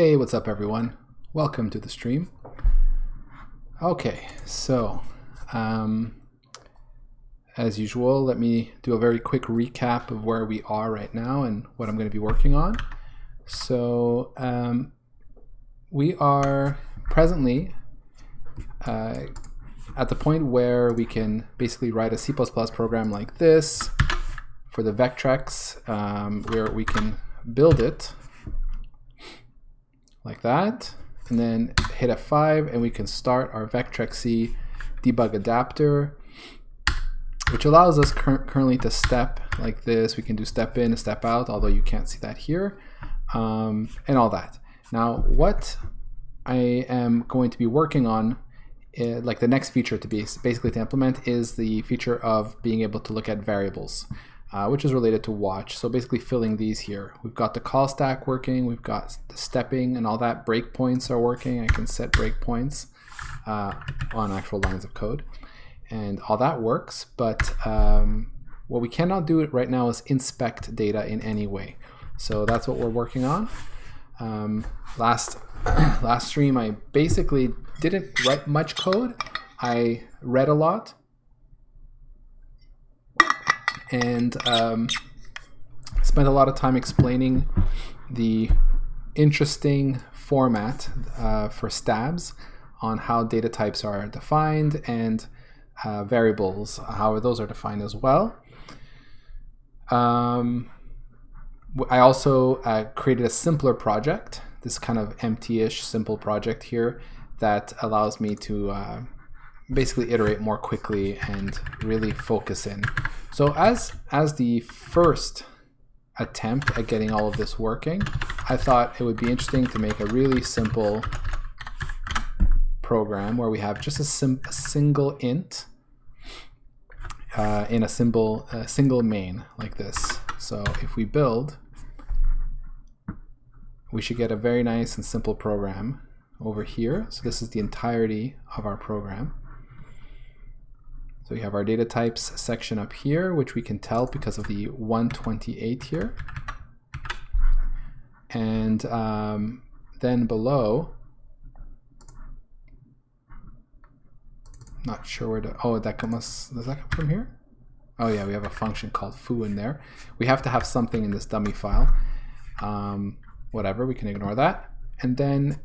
Hey, what's up everyone? Welcome to the stream. Okay, so as usual, let me do a very quick recap of where we are right now and what I'm going to be working on. So we are presently at the point where we can basically write a C++ program like this for the Vectrex, where we can build it like that, and then hit F5 and we can start our Vectrexy debug adapter, which allows us currently to step like this. We can do step in and step out, although you can't see that here, and all that. Now what I am going to be working on, like the next feature to be basically to implement, is the feature of being able to look at variables, which is related to watch. So basically filling these here. We've got the call stack working, we've got the stepping and all that. Breakpoints are working. I can set breakpoints on actual lines of code, and all that works. But what we cannot do right now is inspect data in any way. So that's what we're working on. Last stream I basically didn't write much code. I read a lot and spent a lot of time explaining the interesting format for stabs, on how data types are defined and variables, how those are defined as well. I also created a simpler project, this kind of empty-ish simple project here that allows me to basically iterate more quickly and really focus in. So as the first attempt at getting all of this working, I thought it would be interesting to make a really simple program where we have just a single int in a single main like this. So if we build, we should get a very nice and simple program over here. So this is the entirety of our program. So we have our data types section up here, which we can tell because of the 128 here. And then below, not sure where to, oh, does that come from here? Oh yeah, we have a function called foo in there. We have to have something in this dummy file. Whatever, we can ignore that. And then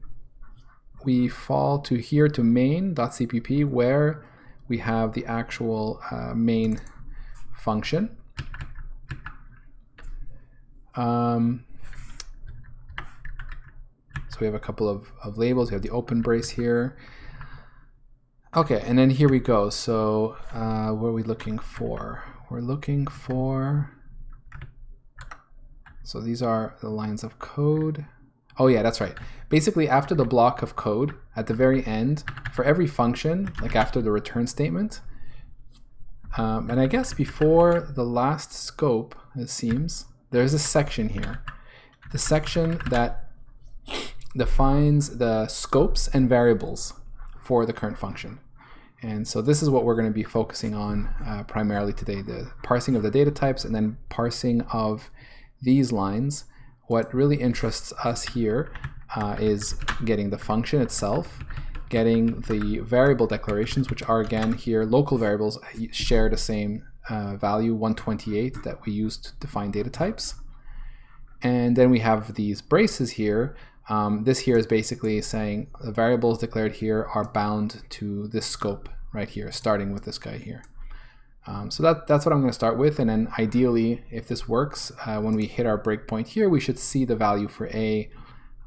we fall to here to main.cpp, where we have the actual main function. So we have a couple of labels. We have the open brace here. Okay, and then here we go. So what are we looking for? We're looking for, so these are the lines of code. Oh yeah, that's right. Basically, after the block of code, at the very end, for every function, like after the return statement, and I guess before the last scope, it seems, there's a section here. The section that defines the scopes and variables for the current function. And so this is what we're going to be focusing on primarily today, the parsing of the data types and then parsing of these lines. What really interests us here is getting the function itself, getting the variable declarations, which are again here local variables, share the same value 128 that we used to define data types. And then we have these braces here. This here is basically saying the variables declared here are bound to this scope right here, starting with this guy here. So that's what I'm going to start with, and then ideally, if this works, when we hit our breakpoint here, we should see the value for A,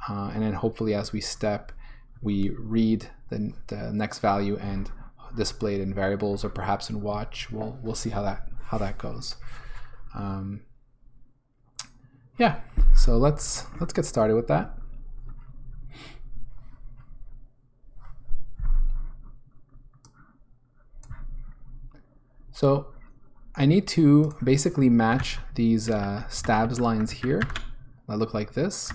and then hopefully as we step, we read the next value and display it in variables or perhaps in watch. We'll see how that goes. Yeah, so let's get started with that. So I need to basically match these stabs lines here that look like this.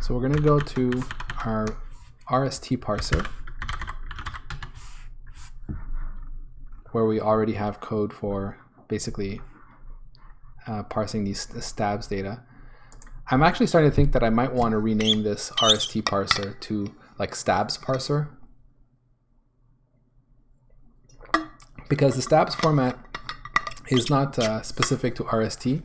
So we're going to go to our RstParser, where we already have code for basically parsing these stabs data. I'm actually starting to think that I might want to rename this RstParser to like stabs parser, because the stabs format is not specific to RST.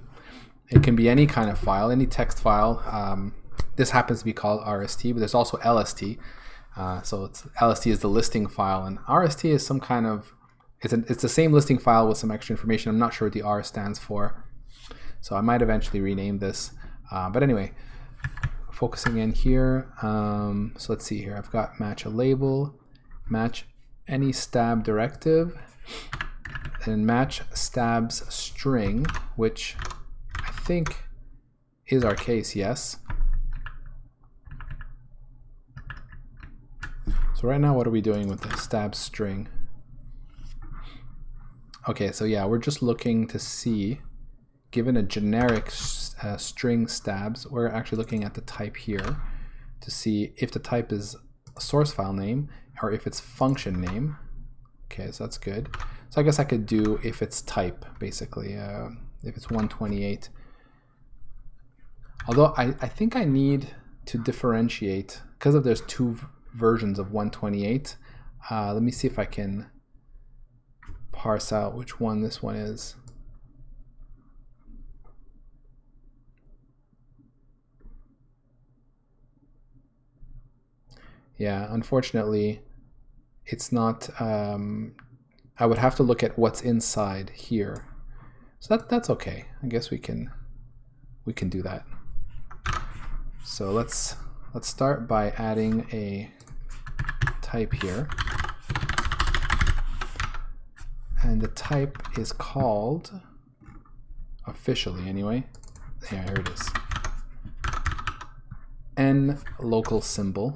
It can be any kind of file, any text file. This happens to be called RST, but there's also LST. So LST is the listing file, and RST is some kind of, it's the same listing file with some extra information. I'm not sure what the R stands for, so I might eventually rename this. But anyway, focusing in here. So let's see here. I've got match a label, match any stab directive, and match stabs string, which I think is our case, yes. So right now, what are we doing with the stab string? Okay, so yeah, we're just looking to see, given a generic string stabs, we're actually looking at the type here to see if the type is a source file name or if it's function name. Okay, so that's good. So I guess I could do if it's type, basically, if it's 128. Although I think I need to differentiate, because of there's two versions of 128. Let me see if I can parse out which one this one is. Yeah, unfortunately, it's not, I would have to look at what's inside here. So that's okay. I guess we can do that. So let's start by adding a type here. And the type is called, officially anyway, yeah, here it is, N local symbol.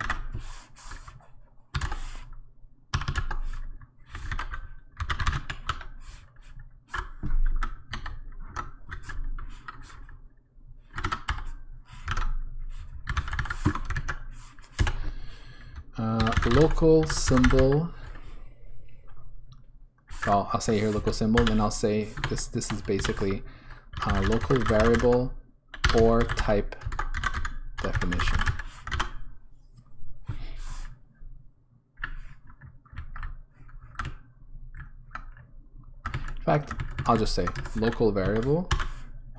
Local symbol, well, I'll say here local symbol, then I'll say this is basically local variable or type definition. In fact, I'll just say local variable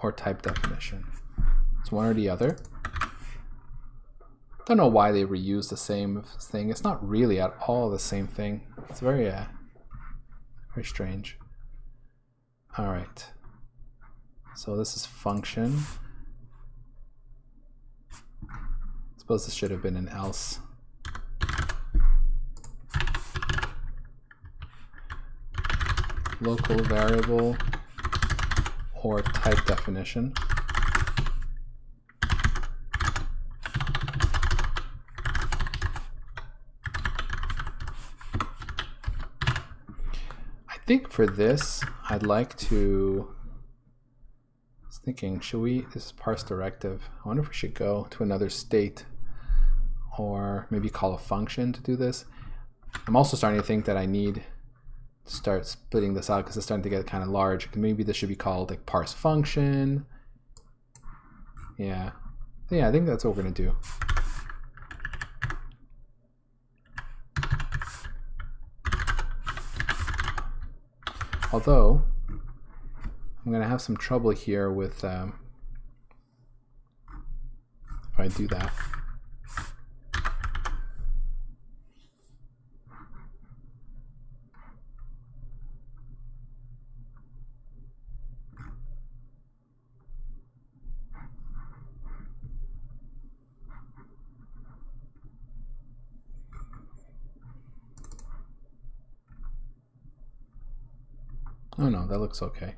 or type definition. It's one or the other. Don't know why they reuse the same thing. It's not really at all the same thing. It's very very strange. All right. So this is function. I suppose this should have been an else. Local variable or type definition. I think for this, I'd like to, I was thinking, should we, this is parse directive. I wonder if we should go to another state or maybe call a function to do this. I'm also starting to think that I need to start splitting this out because it's starting to get kind of large. Maybe this should be called like parse function. Yeah, I think that's what we're going to do. Although, I'm going to have some trouble here with, if I do that. Oh no, that looks okay.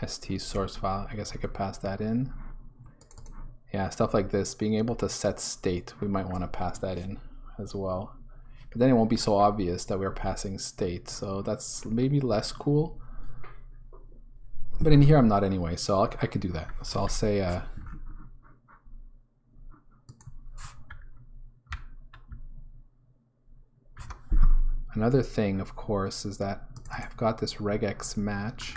ST source file, I guess I could pass that in. Yeah, stuff like this, being able to set state, we might want to pass that in as well. But then it won't be so obvious that we're passing state, so that's maybe less cool. But in here I'm not anyway, so I could do that. So I'll say another thing, of course, is that I've got this regex match.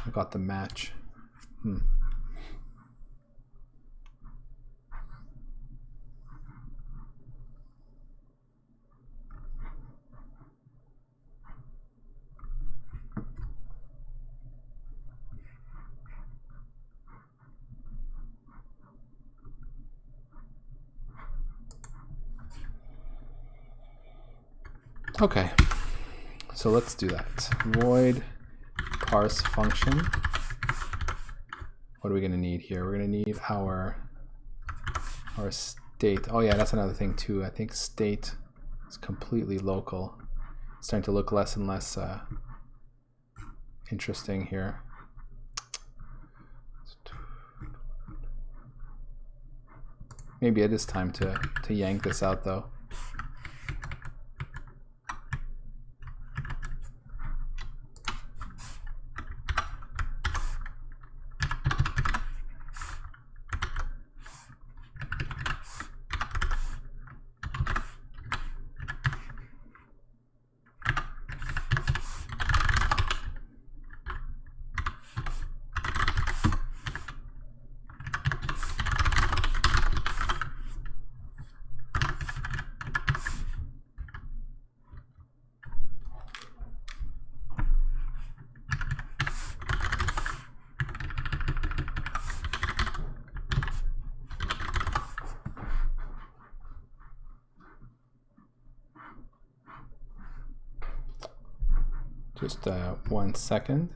I've got the match. Okay, so let's do that. Void parse function. What are we going to need here? We're going to need our state. Oh yeah, that's another thing too. I think state is completely local. It's starting to look less and less interesting here. Maybe it is time to yank this out though. Just 1 second.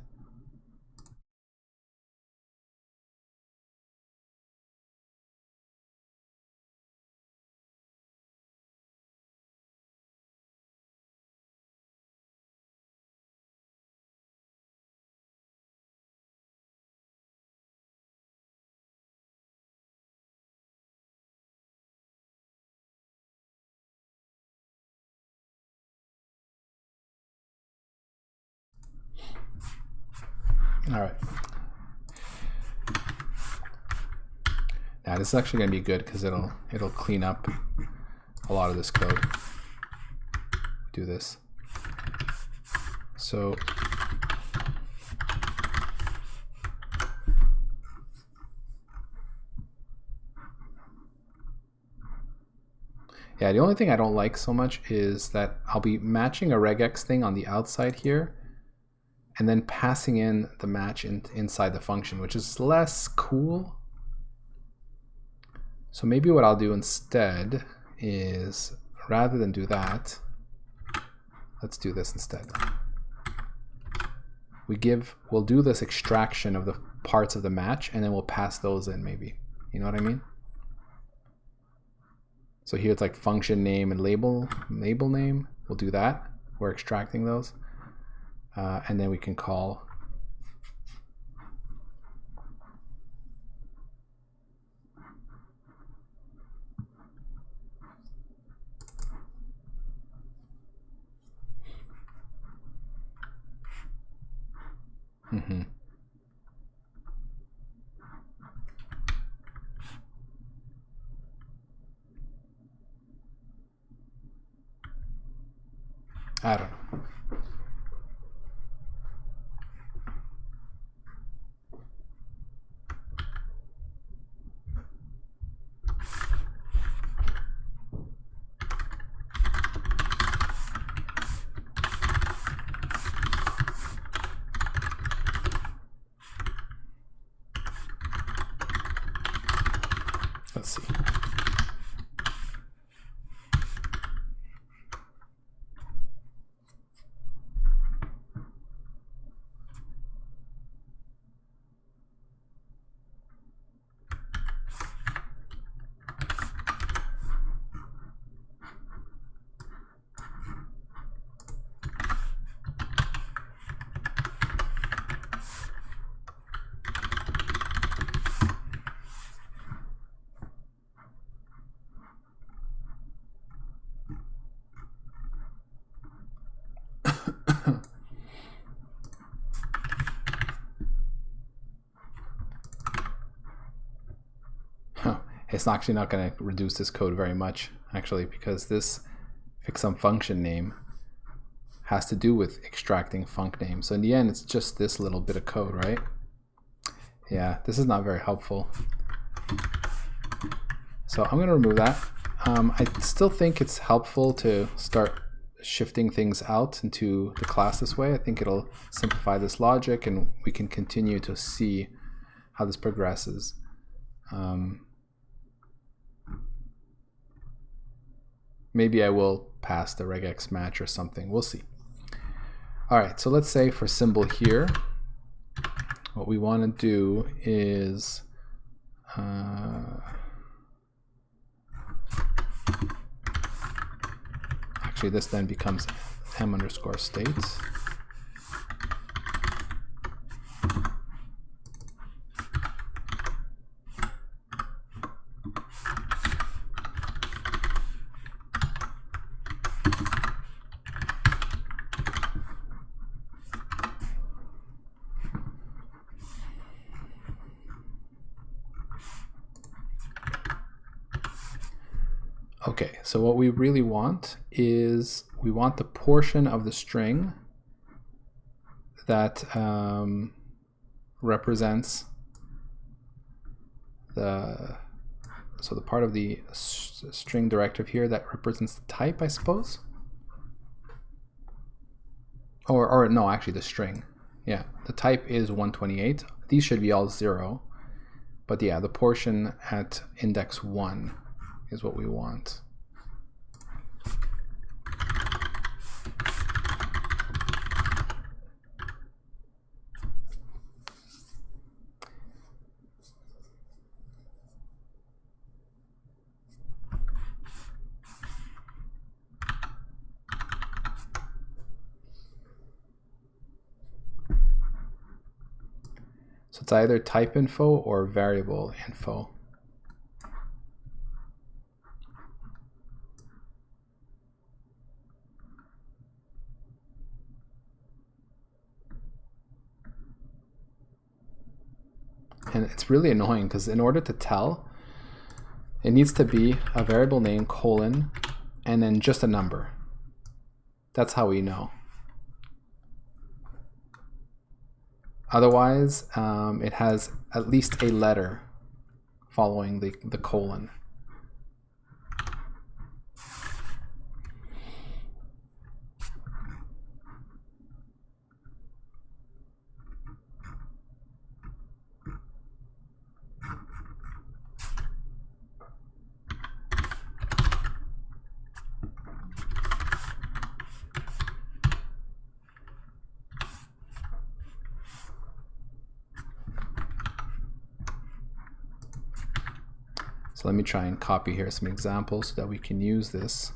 All right. Now this is actually going to be good because it'll clean up a lot of this code. Do this. So yeah, the only thing I don't like so much is that I'll be matching a regex thing on the outside here, and then passing in the match inside the function, which is less cool. So maybe what I'll do instead is, rather than do that, let's do this instead. We'll do this extraction of the parts of the match, and then we'll pass those in maybe. You know what I mean? So here it's like function name and label name. We'll do that. We're extracting those. And then we can call I don't know. Let's see. It's actually not going to reduce this code very much, actually, because this fix some function name has to do with extracting func name. So in the end, it's just this little bit of code, right? Yeah, this is not very helpful. So I'm going to remove that. I still think it's helpful to start shifting things out into the class this way. I think it'll simplify this logic, and we can continue to see how this progresses. Maybe I will pass the regex match or something. We'll see. All right, so let's say for symbol here, what we want to do is actually this then becomes m_state. Okay, so what we really want is we want the portion of the string that represents the part of the string directive here that represents the type, I suppose. Or no, actually the string. Yeah, the type is 128. These should be all 0. But yeah, the portion at index 1 is what we want. So it's either type info or variable info. And it's really annoying because in order to tell, it needs to be a variable name colon and then just a number. That's how we know. Otherwise, it has at least a letter following the colon. So let me try and copy here some examples so that we can use this.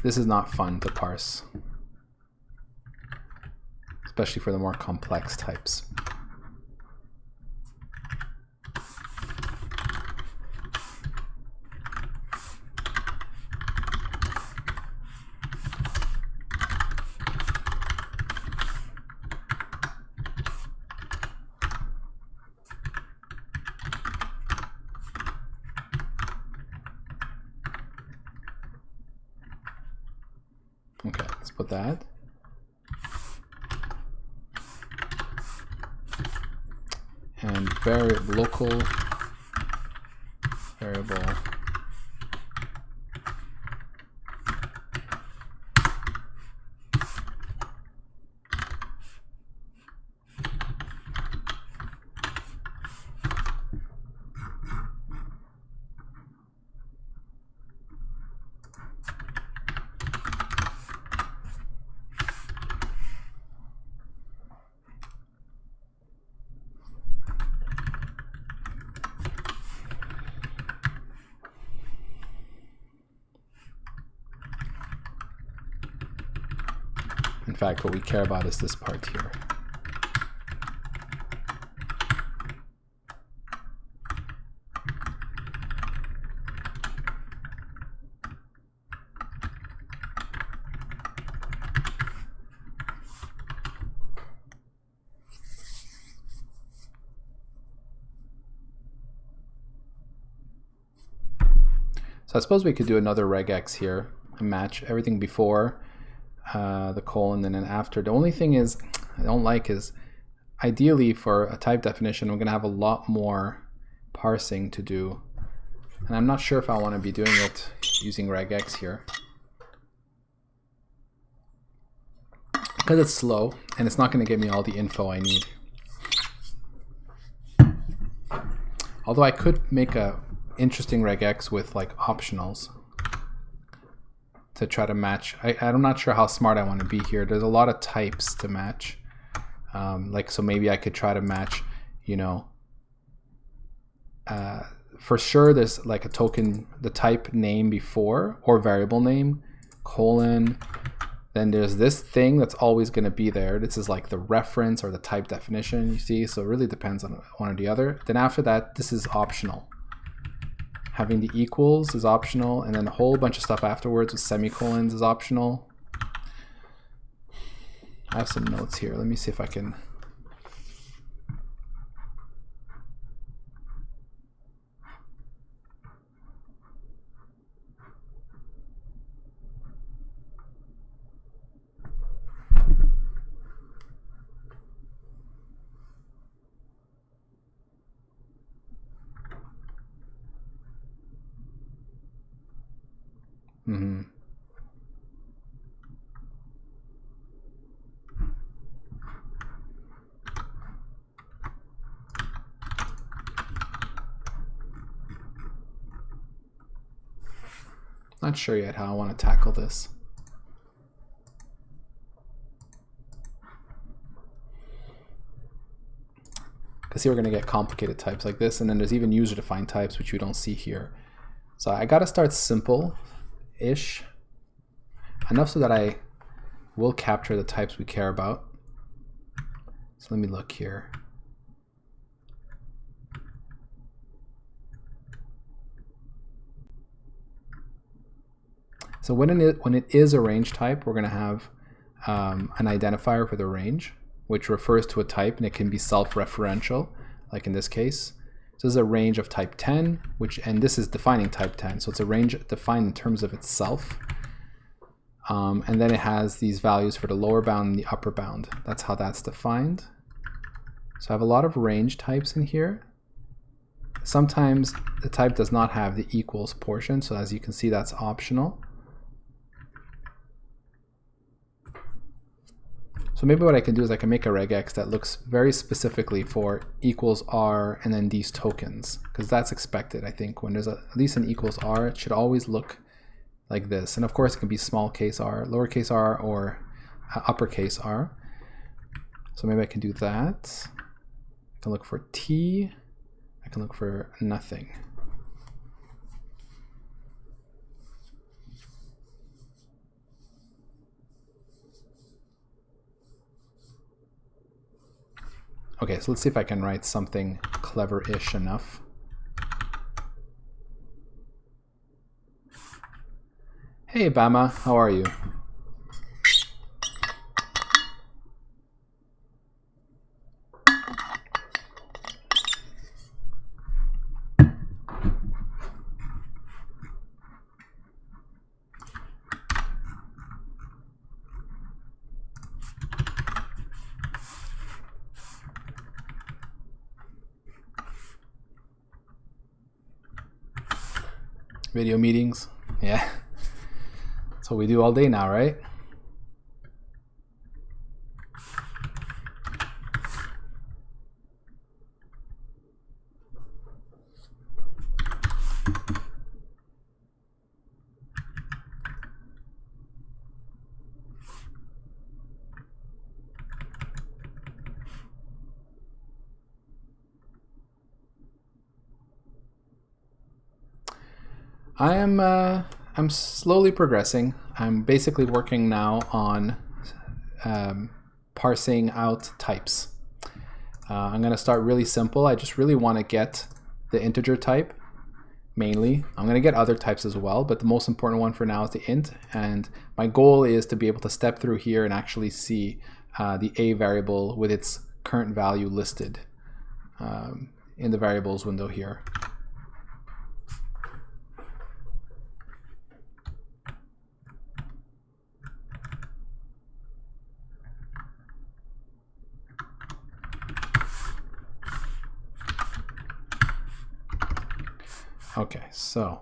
This is not fun to parse, especially for the more complex types. Okay, let's put that. And local variable In fact, what we care about is this part here. So I suppose we could do another regex here and match everything before the colon and then after. The only thing is I don't like is ideally for a type definition we're going to have a lot more parsing to do, and I'm not sure if I want to be doing it using regex here because it's slow and it's not going to give me all the info I need. Although I could make a interesting regex with like optionals to try to match. I'm not sure how smart I want to be here. There's a lot of types to match. Like, so maybe I could try to match, you know, for sure there's like a token, the type name before or variable name, colon, then there's this thing that's always going to be there. This is like the reference or the type definition, you see, so it really depends on one or the other. Then after that, this is optional. Having the equals is optional, and then a whole bunch of stuff afterwards with semicolons is optional. I have some notes here. Let me see if I can. Not sure yet how I want to tackle this. Because here we're going to get complicated types like this, and then there's even user-defined types, which we don't see here. So I got to start simple-ish, enough so that I will capture the types we care about. So let me look here. So when it is a range type, we're going to have an identifier for the range, which refers to a type, and it can be self-referential, like in this case. So this is a range of type 10, and this is defining type 10. So it's a range defined in terms of itself. And then it has these values for the lower bound and the upper bound. That's how that's defined. So I have a lot of range types in here. Sometimes the type does not have the equals portion, so as you can see, that's optional. So maybe what I can do is I can make a regex that looks very specifically for equals R and then these tokens, because that's expected. I think when there's at least an equals R, it should always look like this. And of course it can be small case r, lowercase r, or uppercase r. So maybe I can do that. I can look for T. I can look for nothing. Okay, so let's see if I can write something clever-ish enough. Hey, Bama, how are you? Video meetings, yeah. That's what we do all day now, right? I'm slowly progressing. I'm basically working now on parsing out types. I'm going to start really simple. I just really want to get the integer type mainly. I'm going to get other types as well, but the most important one for now is the int. And my goal is to be able to step through here and actually see the a variable with its current value listed in the variables window here. Okay, so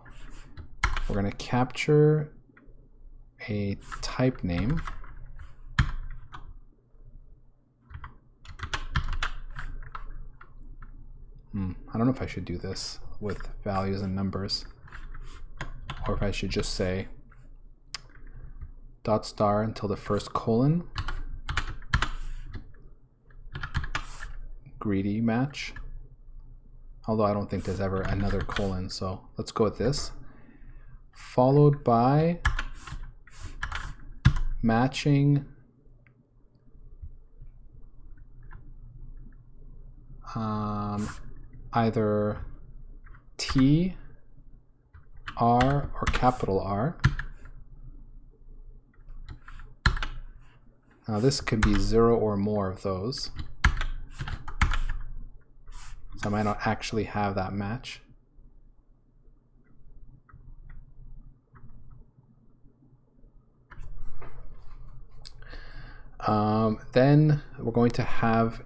we're going to capture a type name. I don't know if I should do this with values and numbers, or if I should just say dot star until the first colon, greedy match. Although I don't think there's ever another colon, so let's go with this. Followed by matching either T, R, or capital R. Now this could be 0 or more of those. So I might not actually have that match. Then we're going to have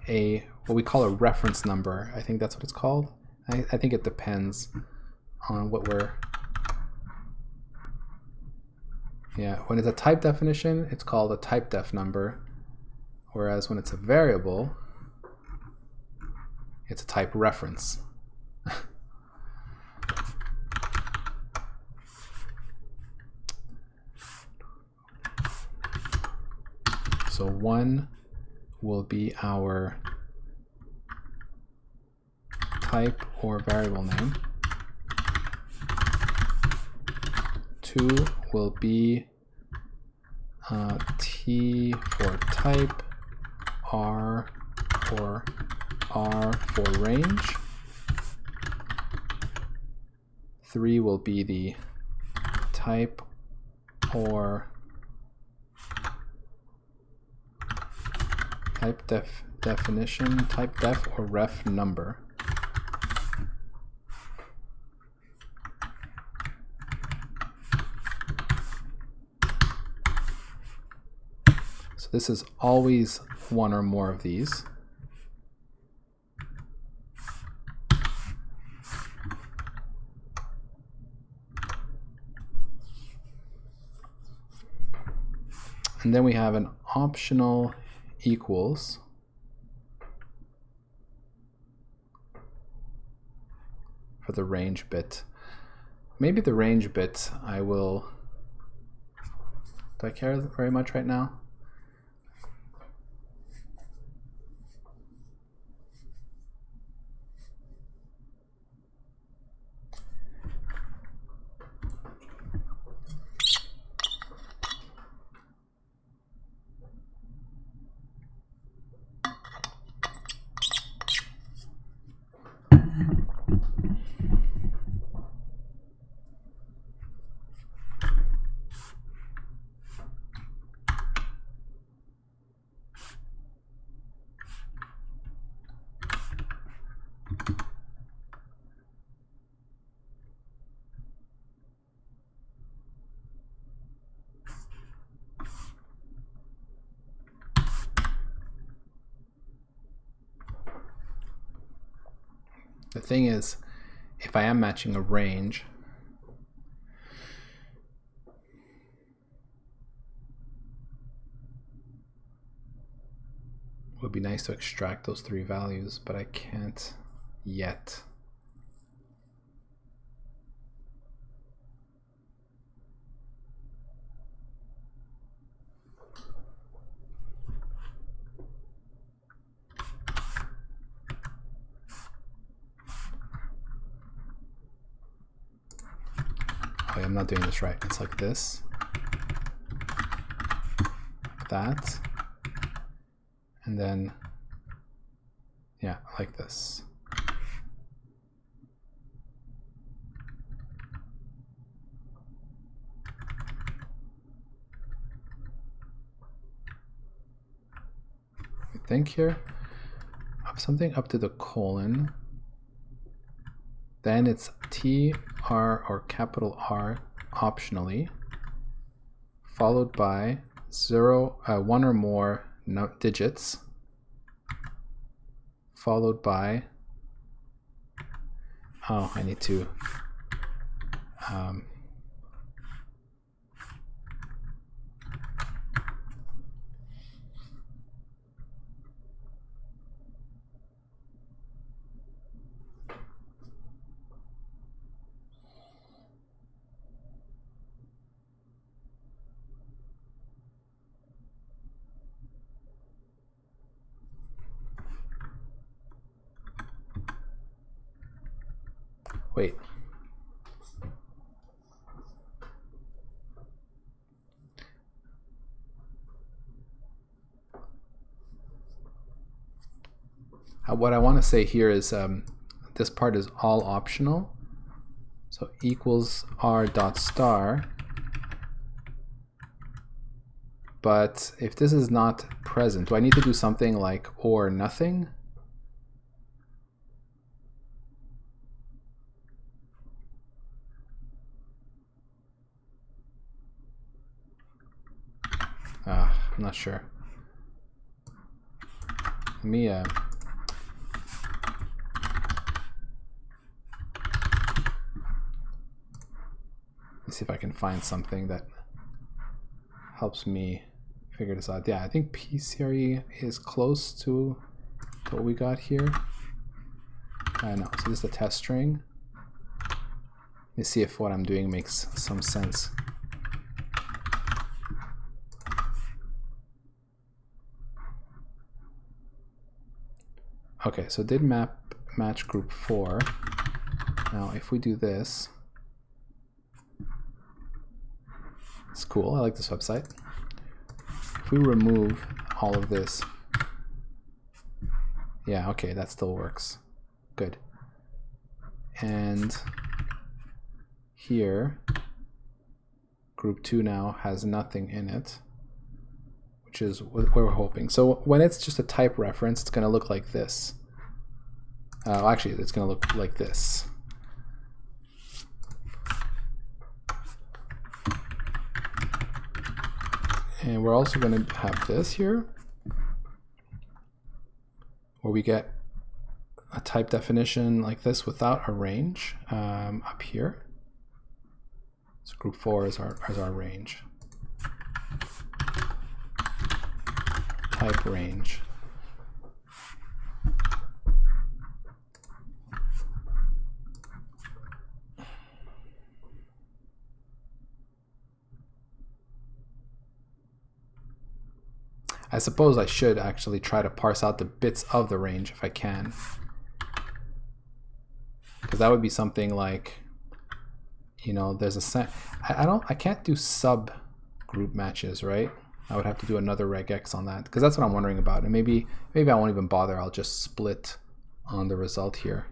what we call a reference number. I think that's what it's called. I think it depends on what we're... Yeah, when it's a type definition, it's called a type def number. Whereas when it's a variable, it's a type reference. So 1 will be our type or variable name. 2 will be T for type, R or R for range. 3 will be the type or type definition, type def or ref number. So this is always one or more of these. And then we have an optional equals for the range bit. Maybe the range bit I will... Do I care very much right now? The thing is, if I am matching a range, it would be nice to extract those 3 values, but I can't yet. Oh, I'm not doing this right. It's like this, like that, and then, yeah, like this. I think here, something up to the colon, then it's T, R, or capital R optionally, followed by 1 or more digits, followed by, oh, I need to Wait. What I want to say here is this part is all optional. So equals r dot star. But if this is not present, do I need to do something like or nothing? I'm not sure. Let me see if I can find something that helps me figure this out. Yeah, I think PCRE is close to what we got here. No, so this is the test string. Let me see if what I'm doing makes some sense. Okay, so did match group 4. Now if we do this, it's cool, I like this website. If we remove all of this, yeah, okay, that still works. Good. And here, group 2 now has nothing in it, which is what we're hoping. So when it's just a type reference, it's going to look like this. Actually, it's going to look like this. And we're also going to have this here, where we get a type definition like this without a range up here. So group 4 is our range. Type range. I suppose I should actually try to parse out the bits of the range if I can. Because that would be something like, you know, there's a I can't do sub group matches, right? I would have to do another regex on that, because that's what I'm wondering about. And maybe I won't even bother. I'll just split on the result here.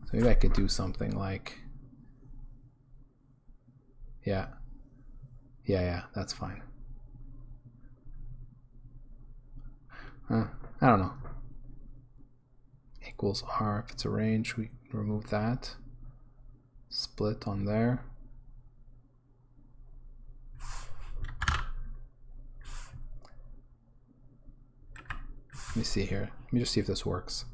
So maybe I could do something like, yeah, that's fine. I don't know. Equals R, if it's a range, we remove that. Split on there. Let me see here. Let me just see if this works.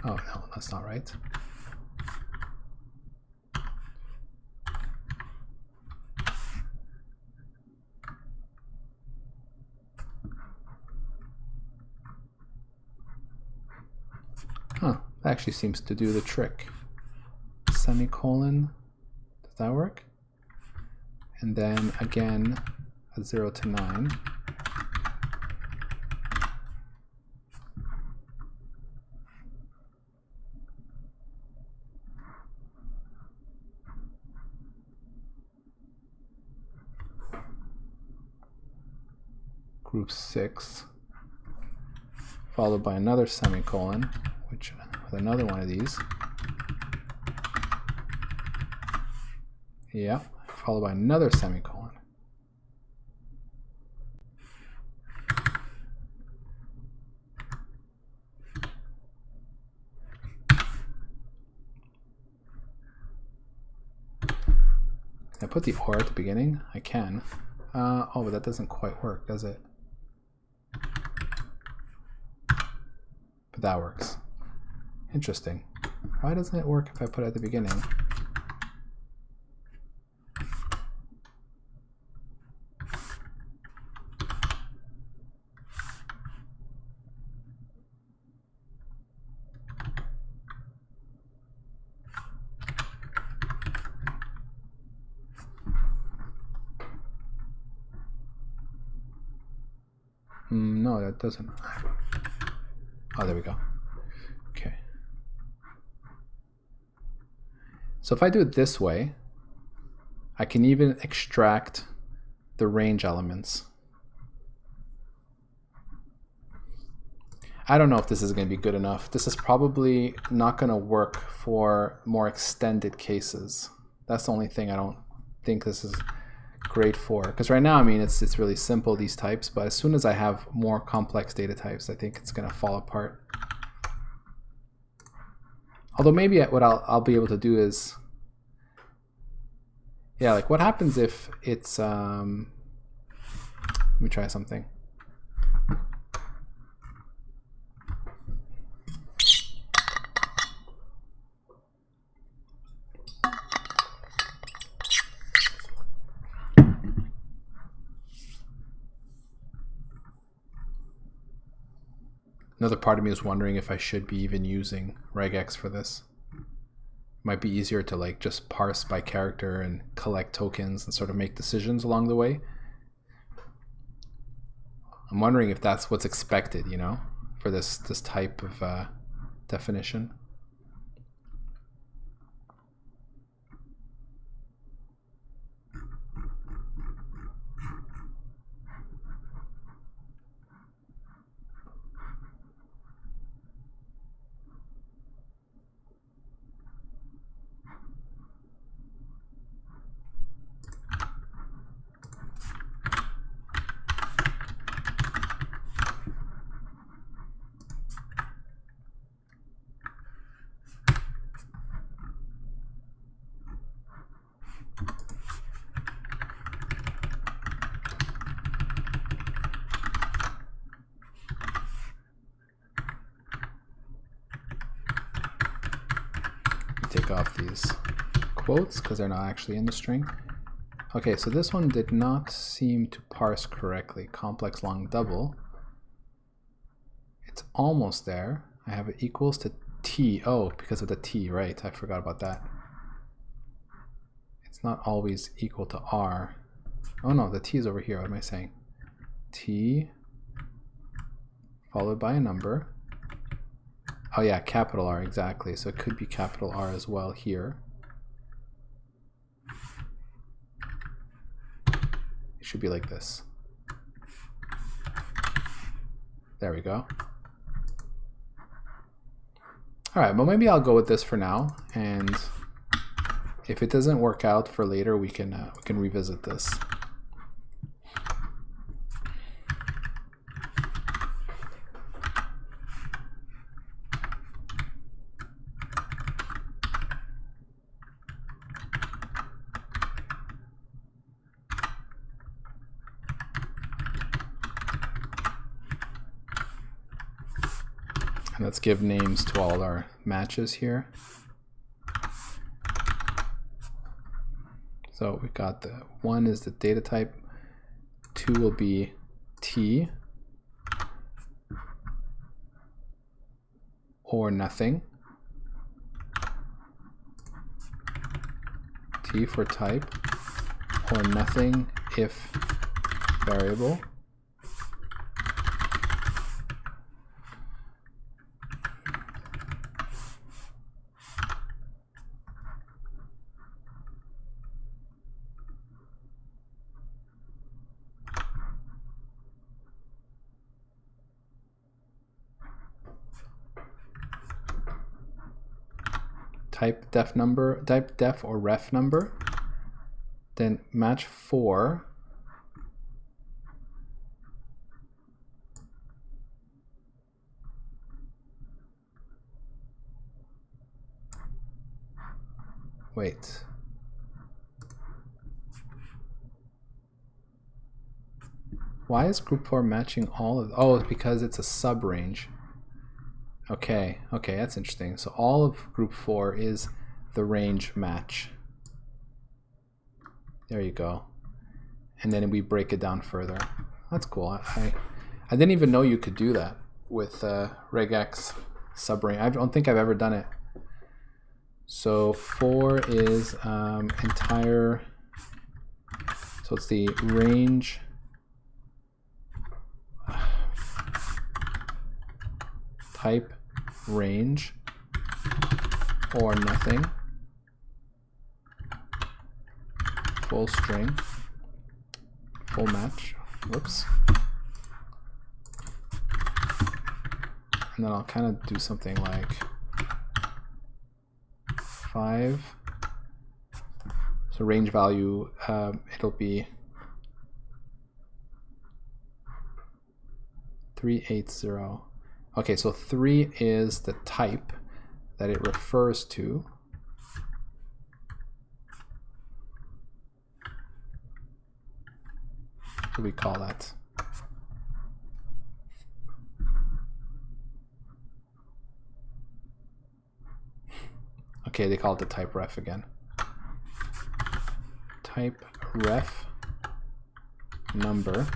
Oh, no, that's not right. Huh, that actually seems to do the trick. Semicolon, does that work? And then again, a 0 to 9. Group 6, followed by another semicolon, which with another one of these. Yeah, followed by another semicolon. I put the or at the beginning? I can. Oh, but that doesn't quite work, does it? But that works. Interesting. Why doesn't it work if I put it at the beginning? No, that doesn't. Oh, there we go. Okay. So if I do it this way, I can even extract the range elements. I don't know if this is going to be good enough. This is probably not going to work for more extended cases. That's the only thing I don't think this is great for. Because right now, I mean, it's really simple, these types, but as soon as I have more complex data types, I think it's going to fall apart. Although maybe what I'll be able to do is, yeah, like what happens if it's, let me try something. Another part of me is wondering if I should be even using regex for this. Might be easier to like just parse by character and collect tokens and sort of make decisions along the way. I'm wondering if that's what's expected, you know, for this type of definition. Take off these quotes because they're not actually in the string. Okay, so this one did not seem to parse correctly. Complex long double. It's almost there. I have it equals to t. Oh, because of the t, right? I forgot about that. It's not always equal to r. Oh no, the t is over here. What am I saying? T followed by a number. Oh yeah, capital R, exactly. So it could be capital R as well here. It should be like this. There we go. All right, well maybe I'll go with this for now, and if it doesn't work out for later, we can revisit this. And let's give names to all our matches here. So we got the 1 is the data type, 2 will be T or nothing, T for type, or nothing if variable. Type def number, type def or ref number, then match 4. Wait. Why is group 4 matching all of... Oh, because it's a sub-range. Okay, okay, that's interesting. So all of group 4 is the range match. There you go. And then we break it down further. That's cool. I didn't even know you could do that with regex subrange. I don't think I've ever done it. So 4 is entire, so it's the range type range or nothing, full string, full match, whoops. And then I'll kind of do something like 5. So range value, it'll be 380. Okay, so 3 is the type that it refers to. What do we call that? Okay, they call it the type ref again. Type ref number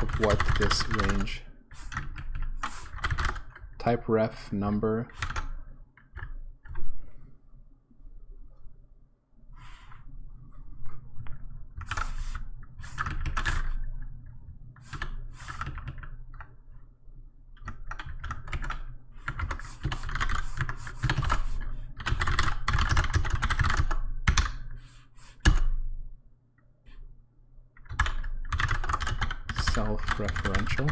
of what this range. Type ref number self-referential.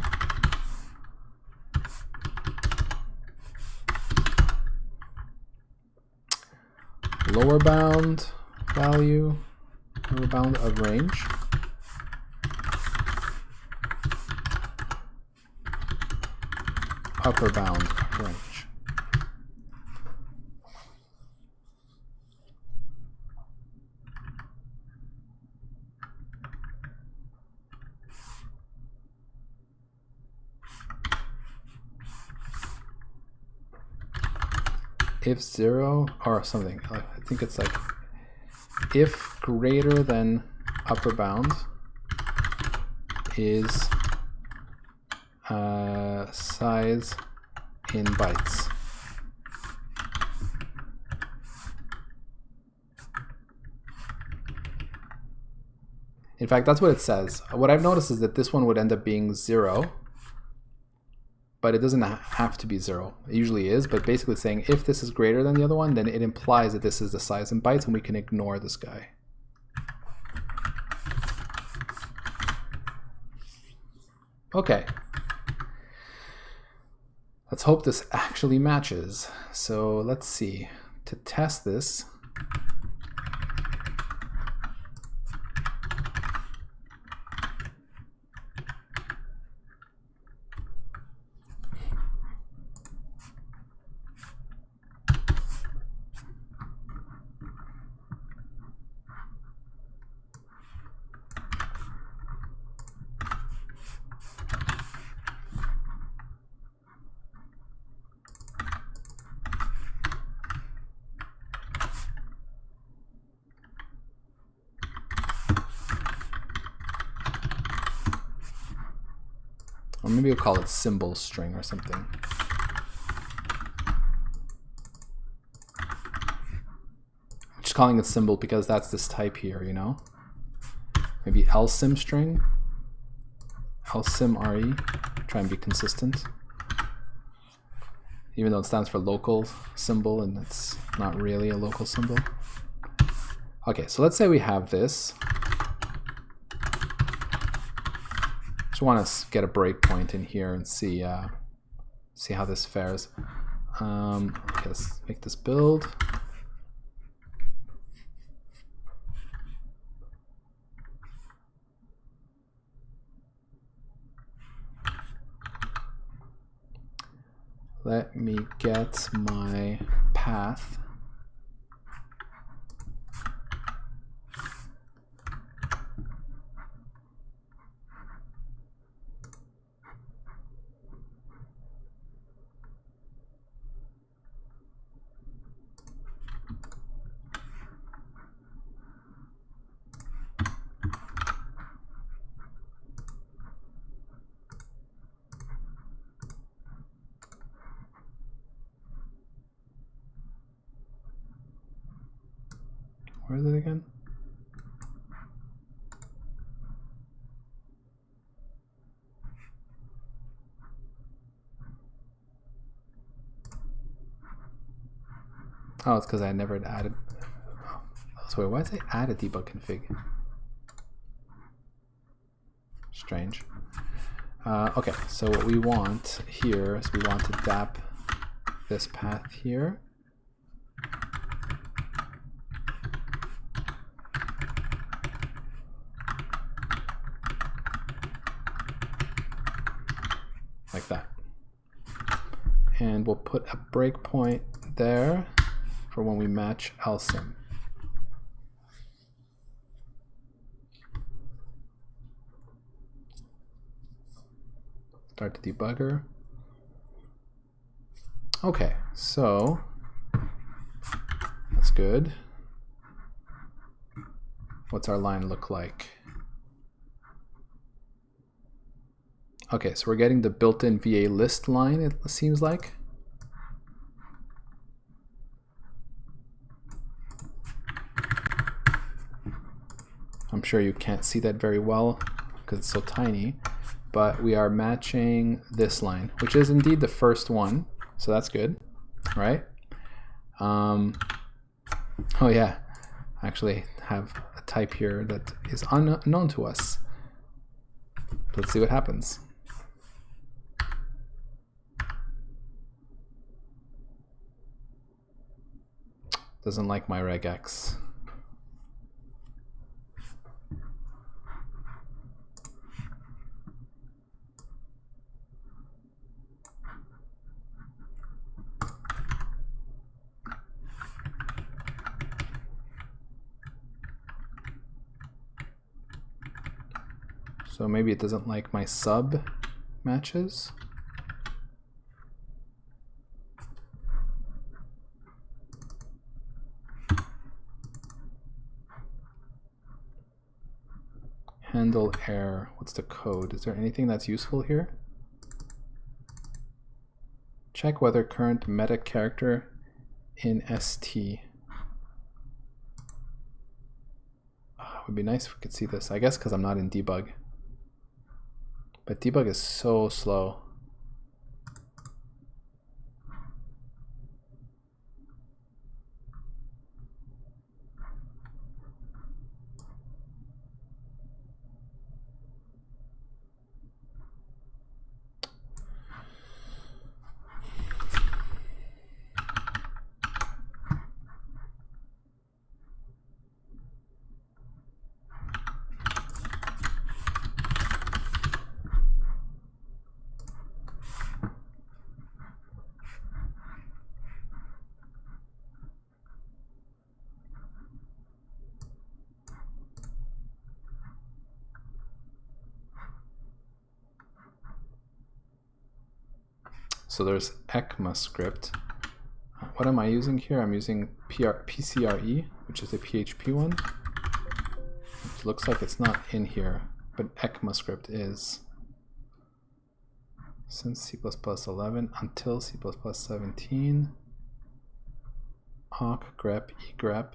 Lower bound value, lower bound of range. Upper bound of range. If 0 or something, I think it's like if greater than upper bound is size in bytes. In fact, that's what it says. What I've noticed is that this one would end up being 0. But it doesn't have to be 0. It usually is, but basically saying if this is greater than the other one, then it implies that this is the size in bytes, and we can ignore this guy. Okay. Let's hope this actually matches. So let's see. To test this, or maybe we'll call it symbol string or something. I'm just calling it symbol because that's this type here, you know? Maybe lsim string, lsim re, try and be consistent. Even though it stands for local symbol and it's not really a local symbol. Okay, so let's say we have this. Just want to get a breakpoint in here and see how this fares. Okay, let's make this build. Let me get my path Where is it again? Oh, it's because I never added. Oh, so why does it add a debug config? Strange. Okay, so what we want here is we want to DAP this path here. Like that. And we'll put a breakpoint there for when we match LSIM. Start the debugger. Okay, so that's good. What's our line look like? Okay, so we're getting the built-in VA list line, it seems like. I'm sure you can't see that very well because it's so tiny, but we are matching this line, which is indeed the first one, so that's good, right? Oh yeah, I actually have a type here that is unknown to us. Let's see what happens. Doesn't like my regex. So maybe it doesn't like my sub matches. Handle error. What's the code? Is there anything that's useful here? Check whether current meta character in ST. Oh, it would be nice if we could see this. I guess because I'm not in debug. But debug is so slow. So there's ECMAScript. What am I using here? I'm using PCRE, which is a PHP one. It looks like it's not in here, but ECMAScript is. Since C++ 11 until C++ 17. awk, grep, egrep.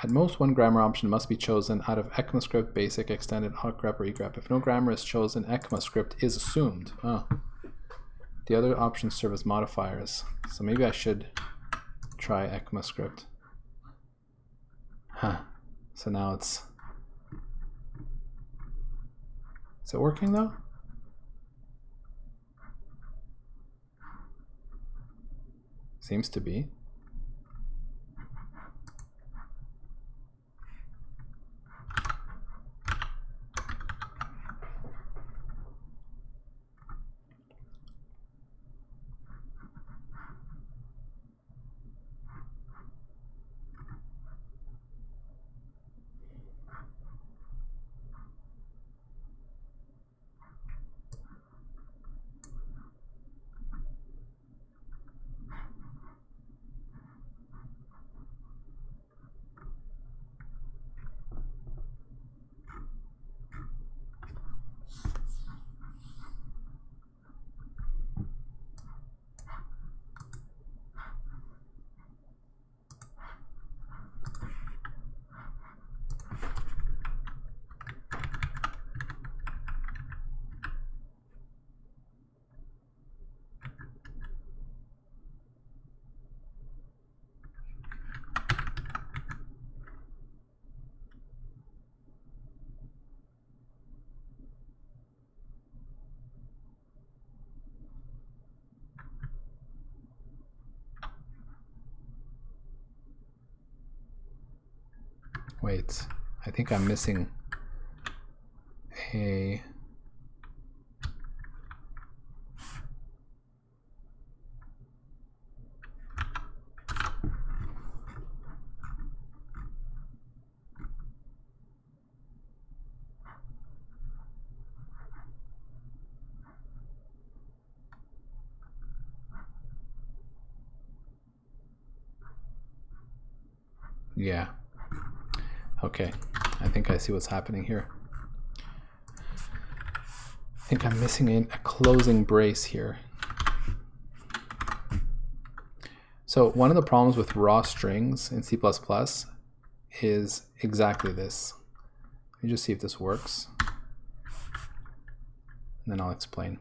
At most, one grammar option must be chosen out of ECMAScript, basic, extended, awk, grep, or egrep. If no grammar is chosen, ECMAScript is assumed. Oh. The other options serve as modifiers. So maybe I should try ECMAScript. Huh. So now it's... Is it working though? Seems to be. Wait, I think I'm missing a... Yeah. Okay, I think I see what's happening here. I think I'm missing a closing brace here. So one of the problems with raw strings in C++ is exactly this. Let me just see if this works, and then I'll explain.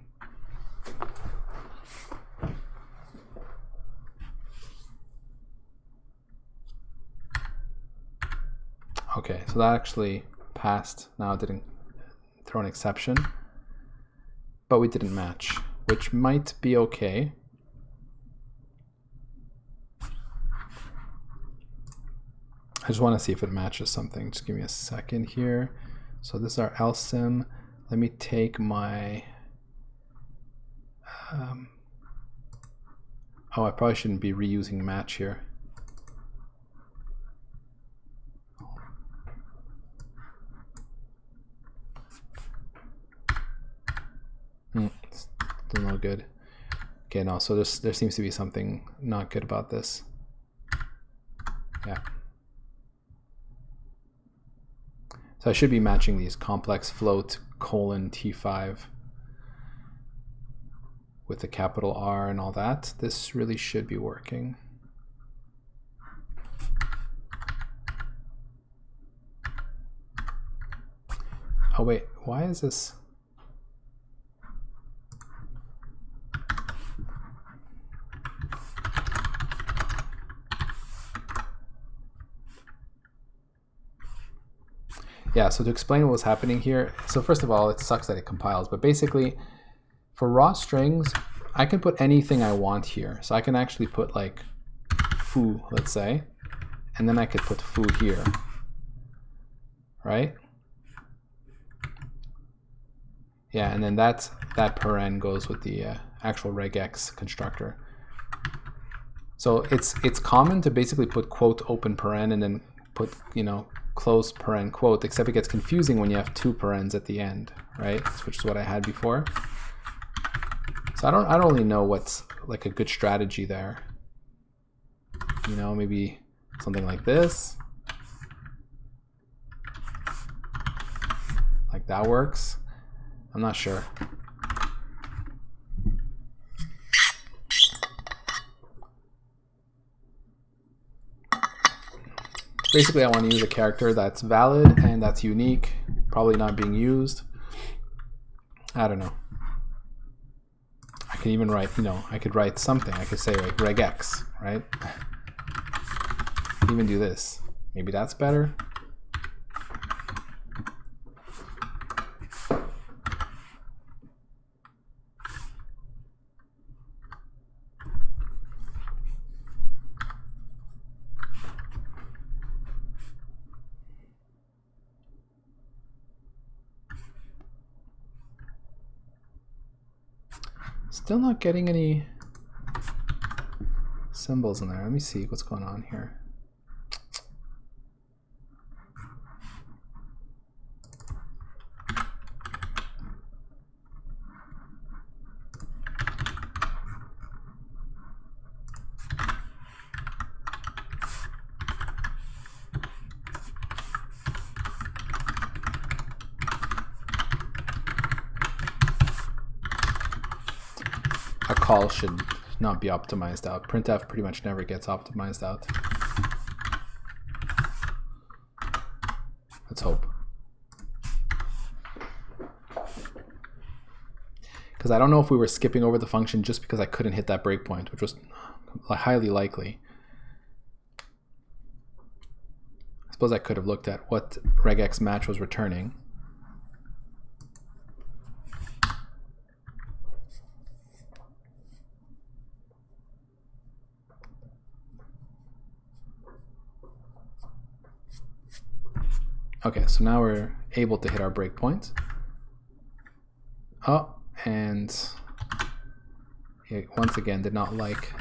Okay, so that actually passed. Now it didn't throw an exception, but we didn't match, which might be okay. I just want to see if it matches something. Just give me a second here. So this is our LSIM. Let me take my... oh, I probably shouldn't be reusing match here. Still no good. Okay, no, so there seems to be something not good about this. Yeah. So I should be matching these complex float :T5 with the capital R and all that. This really should be working. Oh wait, why is this? Yeah, so to explain what was happening here, so first of all, it sucks that it compiles, but basically for raw strings, I can put anything I want here. So I can actually put like foo, let's say, and then I could put foo here, right? Yeah, and then that paren goes with the actual regex constructor. So it's common to basically put quote open paren and then put, you know, close paren quote, except it gets confusing when you have two parens at the end, right? Which is what I had before. So I don't really know what's like a good strategy there. You know, maybe something like this. Like that works. I'm not sure. Basically, I want to use a character that's valid and that's unique, probably not being used. I don't know. I could even write, you know, I could write something. I could say like regex, right? Even do this. Maybe that's better. Still not getting any symbols in there. Let me see what's going on here. A call should not be optimized out. Printf pretty much never gets optimized out. Let's hope. Because I don't know if we were skipping over the function just because I couldn't hit that breakpoint, which was highly likely. I suppose I could have looked at what regex match was returning. Okay, so now we're able to hit our breakpoint. Oh, and it once again did not like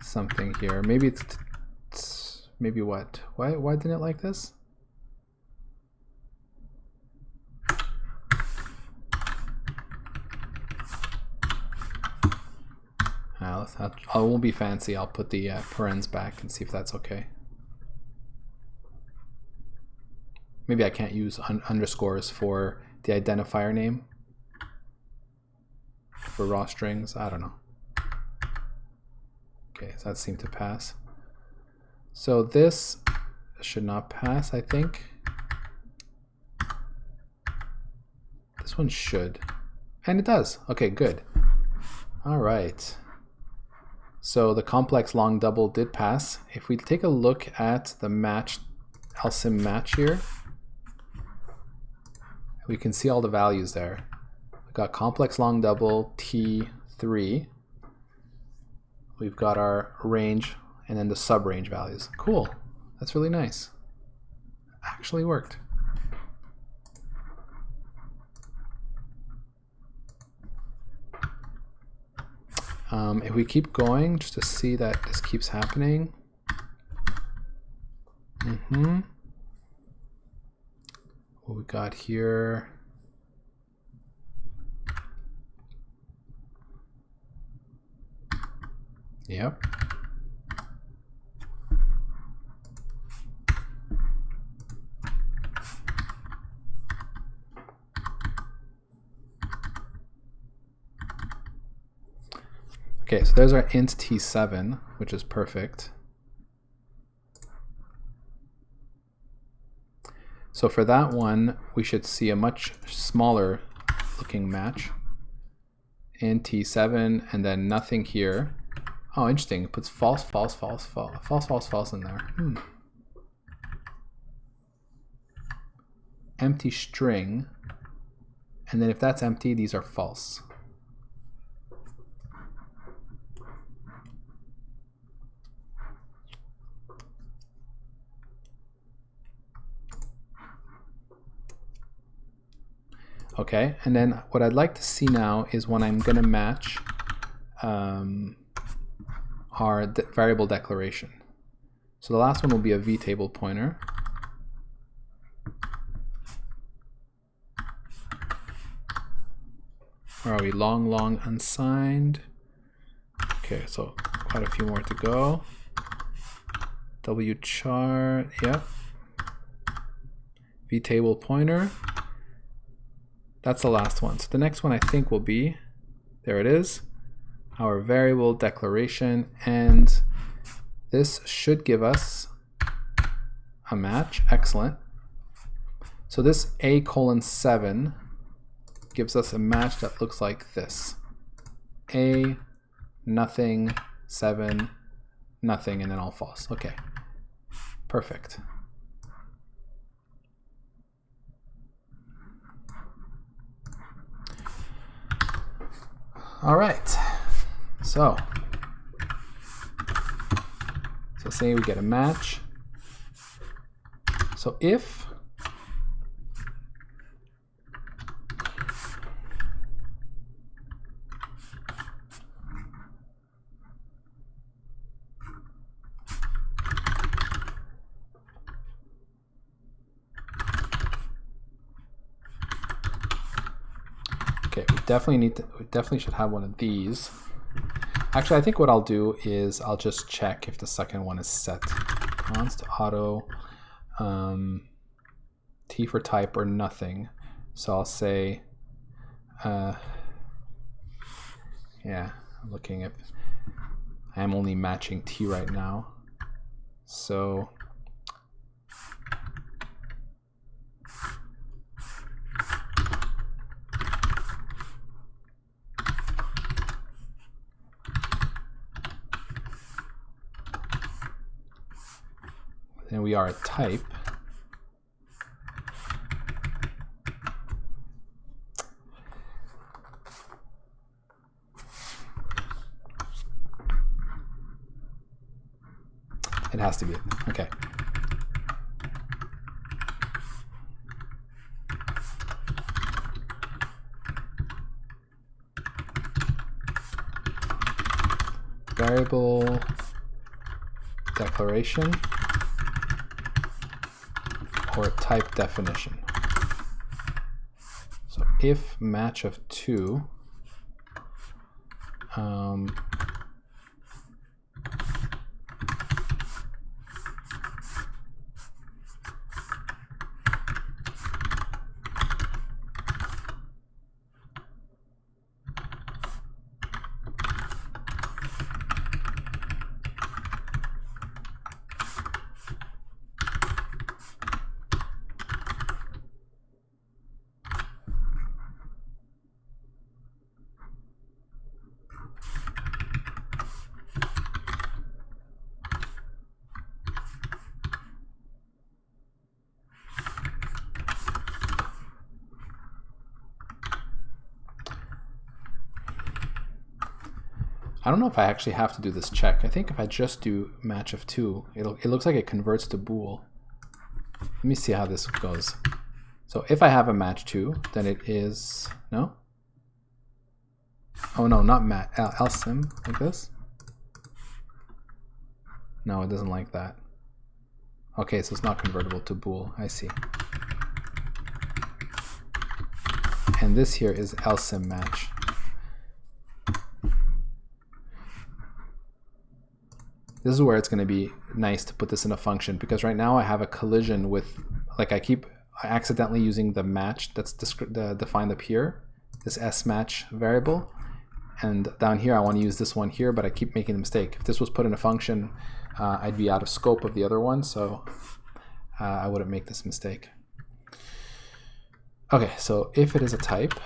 something here. Maybe it's maybe what? Why didn't it like this? I won't be fancy. I'll put the parens back and see if that's okay. Maybe I can't use underscores for the identifier name for raw strings. I don't know. Okay, so that seemed to pass. So this should not pass, I think. This one should. And it does. Okay, good. All right. So the complex long double did pass. If we take a look at the match, LSIM match here, we can see all the values there. We've got complex long double T3. We've got our range and then the sub-range values. Cool. That's really nice. Actually worked. If we keep going, just to see that this keeps happening. What we got here. Yep. Okay, so there's our int t7, which is perfect. So for that one, we should see a much smaller looking match. Int t7 and then nothing here. Oh, interesting. It puts false, false, false, false, false, false, false in there. Empty string. And then if that's empty, these are false. Okay, and then what I'd like to see now is when I'm going to match our variable declaration. So the last one will be a vtable pointer. Where are we? Long, long, unsigned. Okay, so quite a few more to go. W chart, yep. Vtable pointer. That's the last one. So the next one I think will be, there it is, our variable declaration, and this should give us a match. Excellent. So this A:7 gives us a match that looks like this. A, nothing, 7, nothing, and then all false. Okay, perfect. All right, so say we get a match. So if we definitely should have one of these. Actually, I think what I'll do is I'll just check if the second one is set. Const auto T for type or nothing. So I'll say, yeah, I'm looking at, I'm only matching T right now. So and we are a type. It has to be. Okay. variable declaration or type definition. So if match of 2, I don't know if I actually have to do this check. I think if I just do match of 2, it looks like it converts to bool. Let me see how this goes. So if I have a match 2, then it is, no? Oh no, not match, LSIM, like this? No, it doesn't like that. Okay, so it's not convertible to bool, I see. And this here is LSIM match. This is where it's going to be nice to put this in a function, because right now I have a collision with, like I keep accidentally using the match that's defined up here, this smatch variable, and down here I want to use this one here, but I keep making the mistake. If this was put in a function, I'd be out of scope of the other one, so I wouldn't make this mistake. Okay, so if it is a type,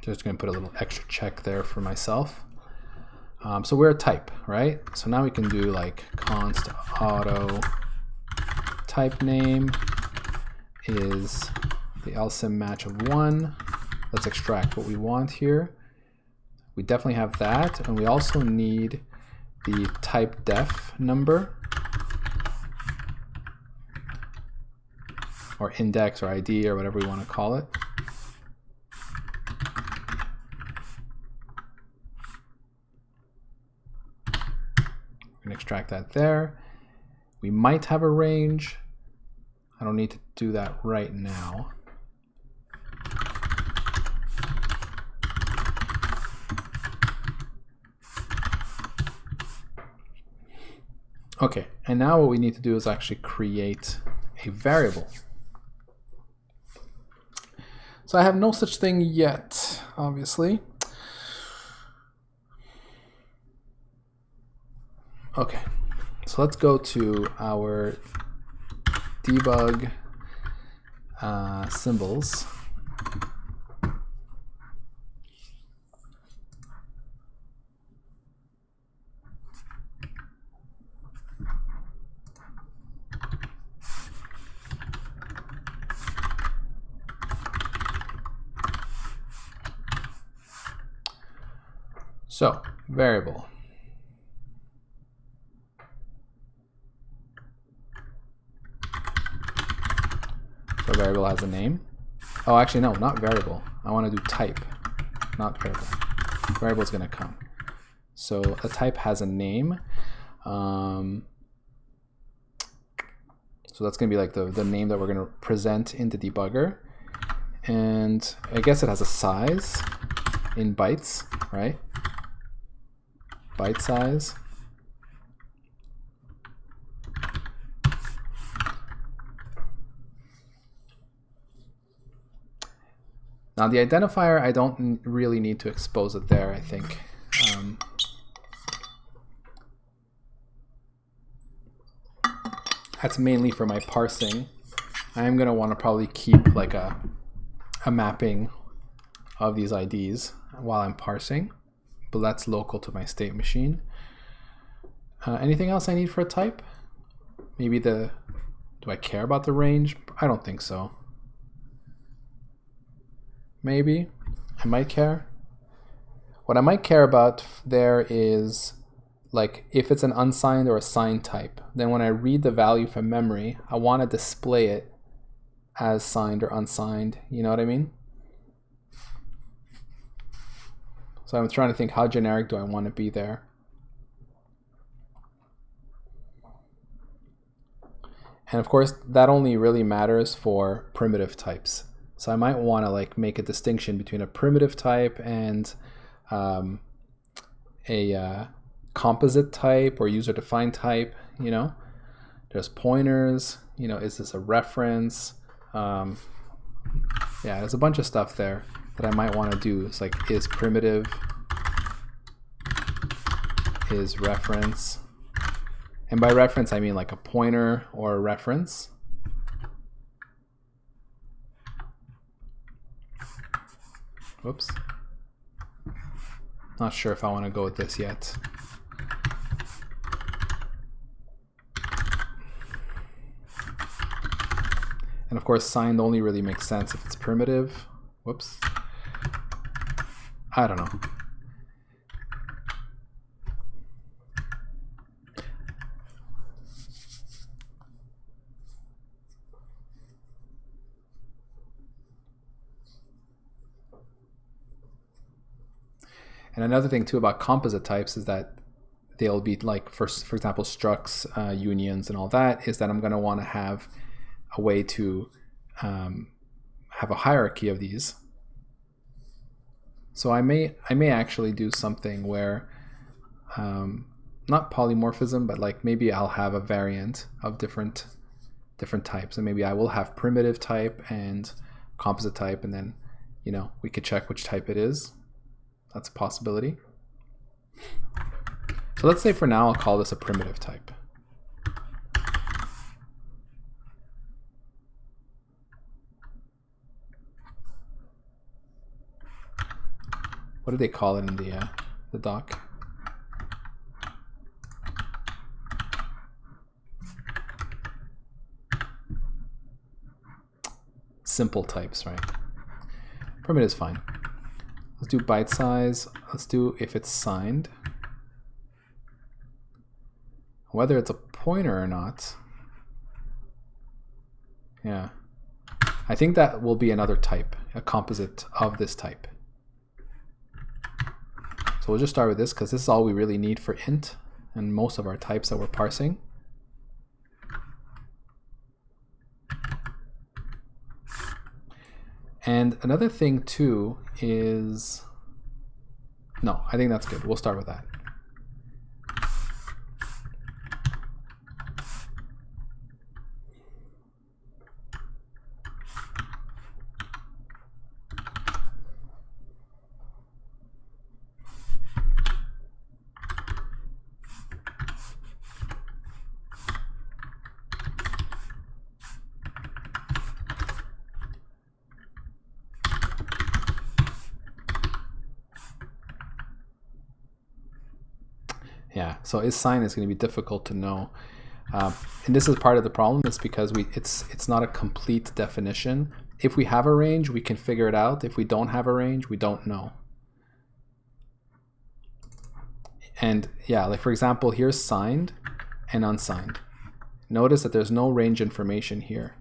just going to put a little extra check there for myself. So we're a type, right? So now we can do like const auto type name is the LSIM match of 1. Let's extract what we want here. We definitely have that, and we also need the type def number, or index or ID or whatever we want to call it. We can extract that there. We might have a range. I don't need to do that right now. Okay, and now what we need to do is actually create a variable. So I have no such thing yet, obviously. Okay, so let's go to our debug symbols. So, variable. So variable has a name. Oh, actually no, not variable. I want to do type, not variable. Variable is going to come. So a type has a name. So that's going to be like the name that we're going to present in the debugger. And I guess it has a size in bytes, right? Byte size. Now the identifier, I don't really need to expose it there, I think. That's mainly for my parsing I am going to want to probably keep like a mapping of these IDs while I'm parsing, but that's local to my state machine. Anything else I need for a type? Maybe do I care about the range? I don't think so. Maybe I might care. What I might care about there is like if it's an unsigned or a signed type, then when I read the value from memory, I want to display it as signed or unsigned. You know what I mean? So I'm trying to think, how generic do I want to be there? And of course, that only really matters for primitive types. So I might want to like make a distinction between a primitive type and a composite type or user-defined type. You know, there's pointers. You know, is this a reference? Yeah, there's a bunch of stuff there that I might want to do. It's like, is primitive, is reference. And by reference, I mean like a pointer or a reference. Whoops. Not sure if I want to go with this yet. And of course, signed only really makes sense if it's primitive. Whoops. I don't know. And another thing too about composite types is that they'll be like, for example, structs, unions, and all that, is that I'm going to want to have a way to have a hierarchy of these. So I may actually do something where, not polymorphism, but like maybe I'll have a variant of different types, and maybe I will have primitive type and composite type, and then, you know, we could check which type it is. That's a possibility. So let's say for now I'll call this a primitive type. What do they call it in the doc? Simple types, right? Primitive is fine. Let's do byte size. Let's do if it's signed. Whether it's a pointer or not. Yeah. I think that will be another type, a composite of this type. So we'll just start with this because this is all we really need for int and most of our types that we're parsing. And another thing too is, no, I think that's good. We'll start with that. Yeah, so is signed is going to be difficult to know. And this is part of the problem, is because it's not a complete definition. If we have a range, we can figure it out. If we don't have a range, we don't know. And yeah, like for example, here's signed and unsigned. Notice that there's no range information here.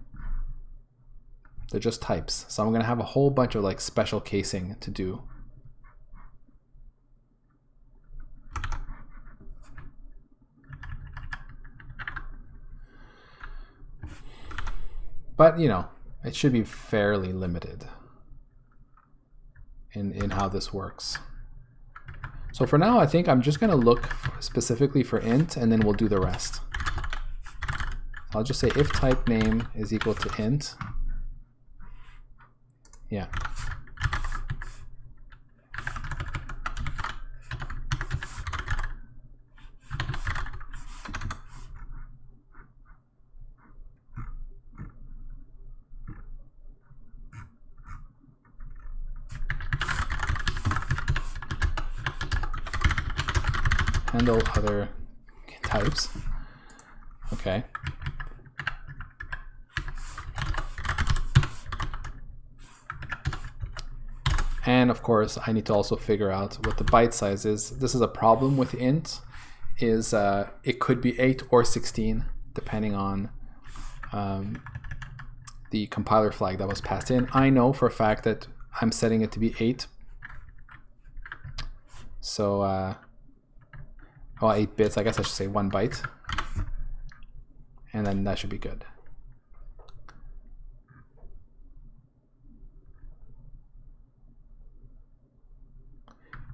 They're just types. So I'm going to have a whole bunch of like special casing to do. But, you know, it should be fairly limited in how this works. So for now, I think I'm just going to look specifically for int, and then we'll do the rest. I'll just say if type name is equal to int. Yeah. handle other types. Okay. And of course, I need to also figure out what the byte size is. This is a problem with int, is it could be 8 or 16, depending on the compiler flag that was passed in. I know for a fact that I'm setting it to be 8. So, well, 8 bits, I guess I should say 1 byte. And then that should be good.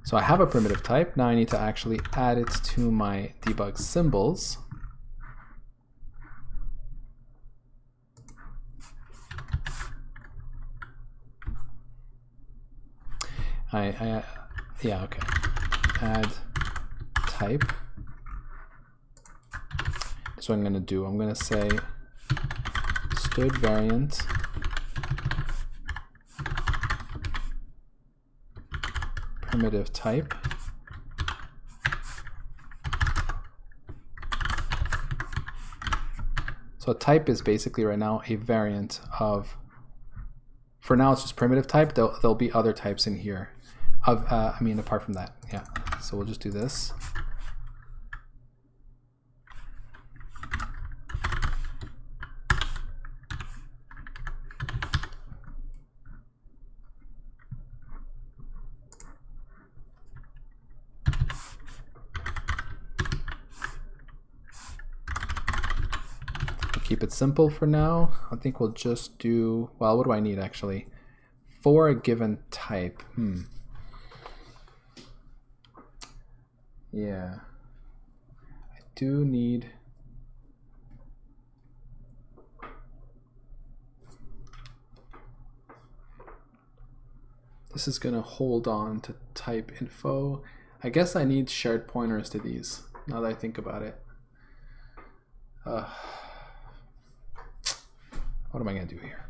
So I have a primitive type. Now I need to actually add it to my debug symbols. Yeah, okay. Add type. That's what I'm going to do. I'm going to say std variant primitive type. So a type is basically right now a variant of, for now it's just primitive type. There'll be other types in here. I mean, apart from that, yeah. So we'll just do this. Keep it simple for now. I think we'll just do, well, what do I need actually? For a given type. Yeah. I do need, this is going to hold on to type info. I guess I need shared pointers to these, now that I think about it. What am I going to do here?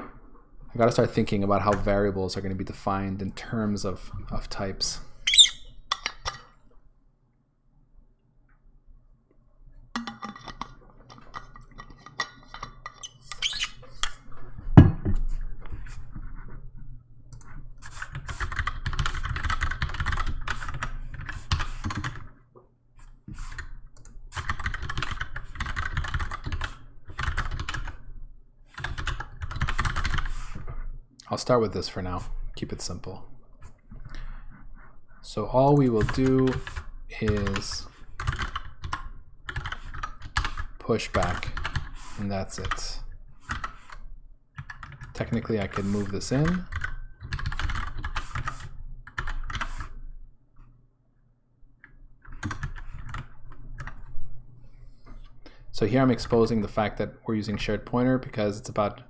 I got to start thinking about how variables are going to be defined in terms of types. I'll start with this for now. Keep it simple. So all we will do is push back, and that's it. Technically, I can move this in. So here I'm exposing the fact that we're using shared pointer because it's about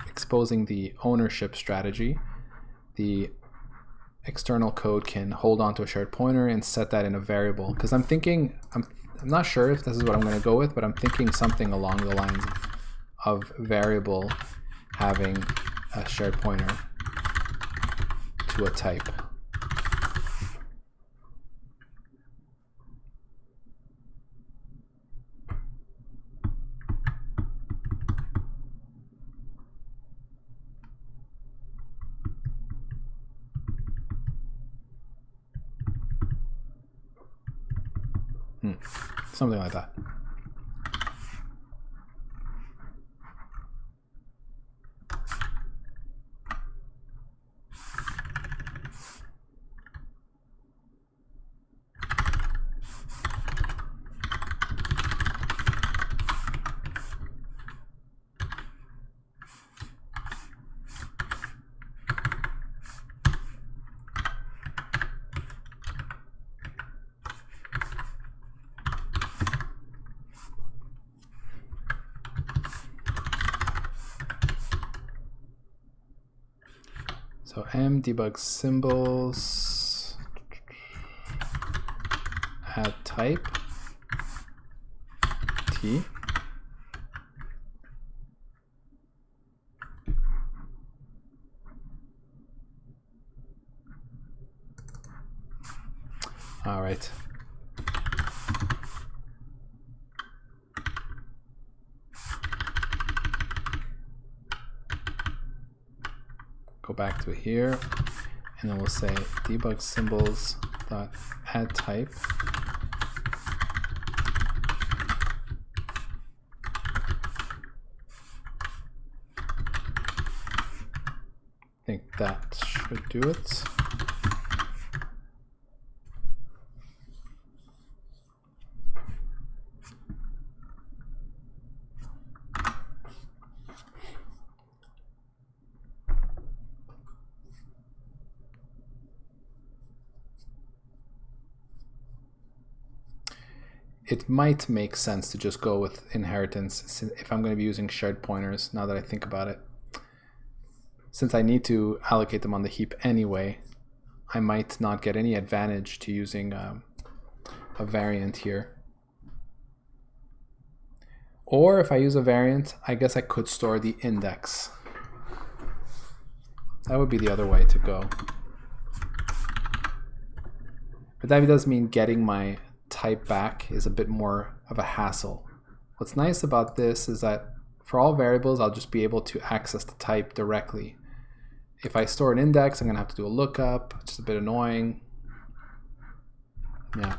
exposing the ownership strategy. The external code can hold on to a shared pointer and set that in a variable. Because I'm thinking, I'm not sure if this is what I'm going to go with, but I'm thinking something along the lines of variable having a shared pointer to a type. Something like that. So m debug symbols, add type t. All right. Go back to here, and then we'll say debug symbols dot add type. I think that should do it. It might make sense to just go with inheritance if I'm going to be using shared pointers, now that I think about it. Since I need to allocate them on the heap anyway, I might not get any advantage to using a variant here. Or if I use a variant, I guess I could store the index. That would be the other way to go. But that does mean getting my type back is a bit more of a hassle. What's nice about this is that for all variables, I'll just be able to access the type directly. If I store an index, I'm going to have to do a lookup, which is a bit annoying. Yeah.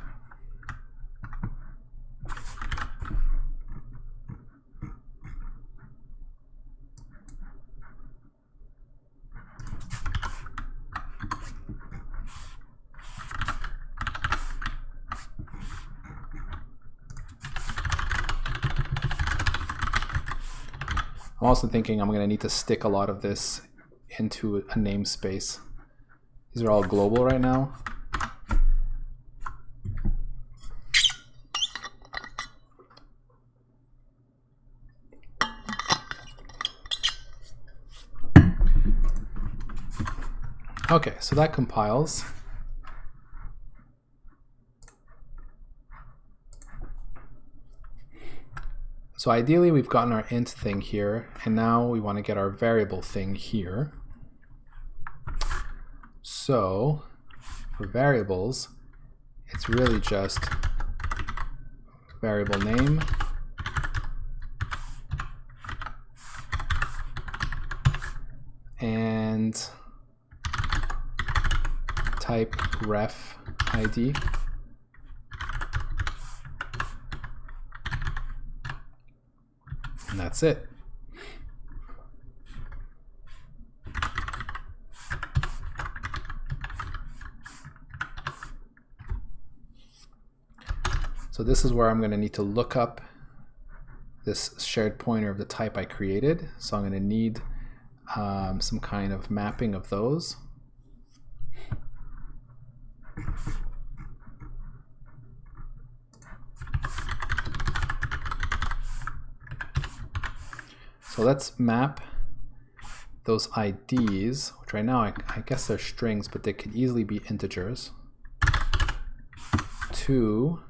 I'm also thinking I'm going to need to stick a lot of this into a namespace. These are all global right now. Okay, so that compiles. So ideally we've gotten our int thing here, and now we want to get our variable thing here. So for variables, it's really just variable name and type ref ID. And that's it. So this is where I'm going to need to look up this shared pointer of the type I created. So I'm going to need some kind of mapping of those. So let's map those IDs, which right now I guess they're strings, but they could easily be integers, to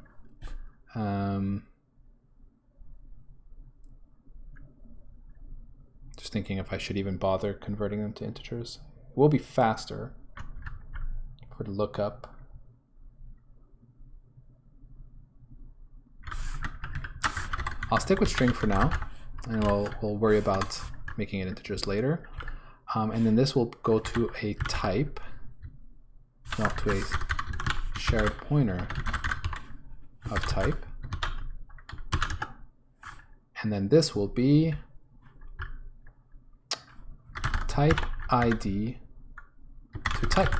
just thinking if I should even bother converting them to integers. It will be faster for the lookup. I'll stick with string for now, and we'll worry about making it integers later. And then this will go to a type, not to a shared pointer of type. And then this will be type ID to type.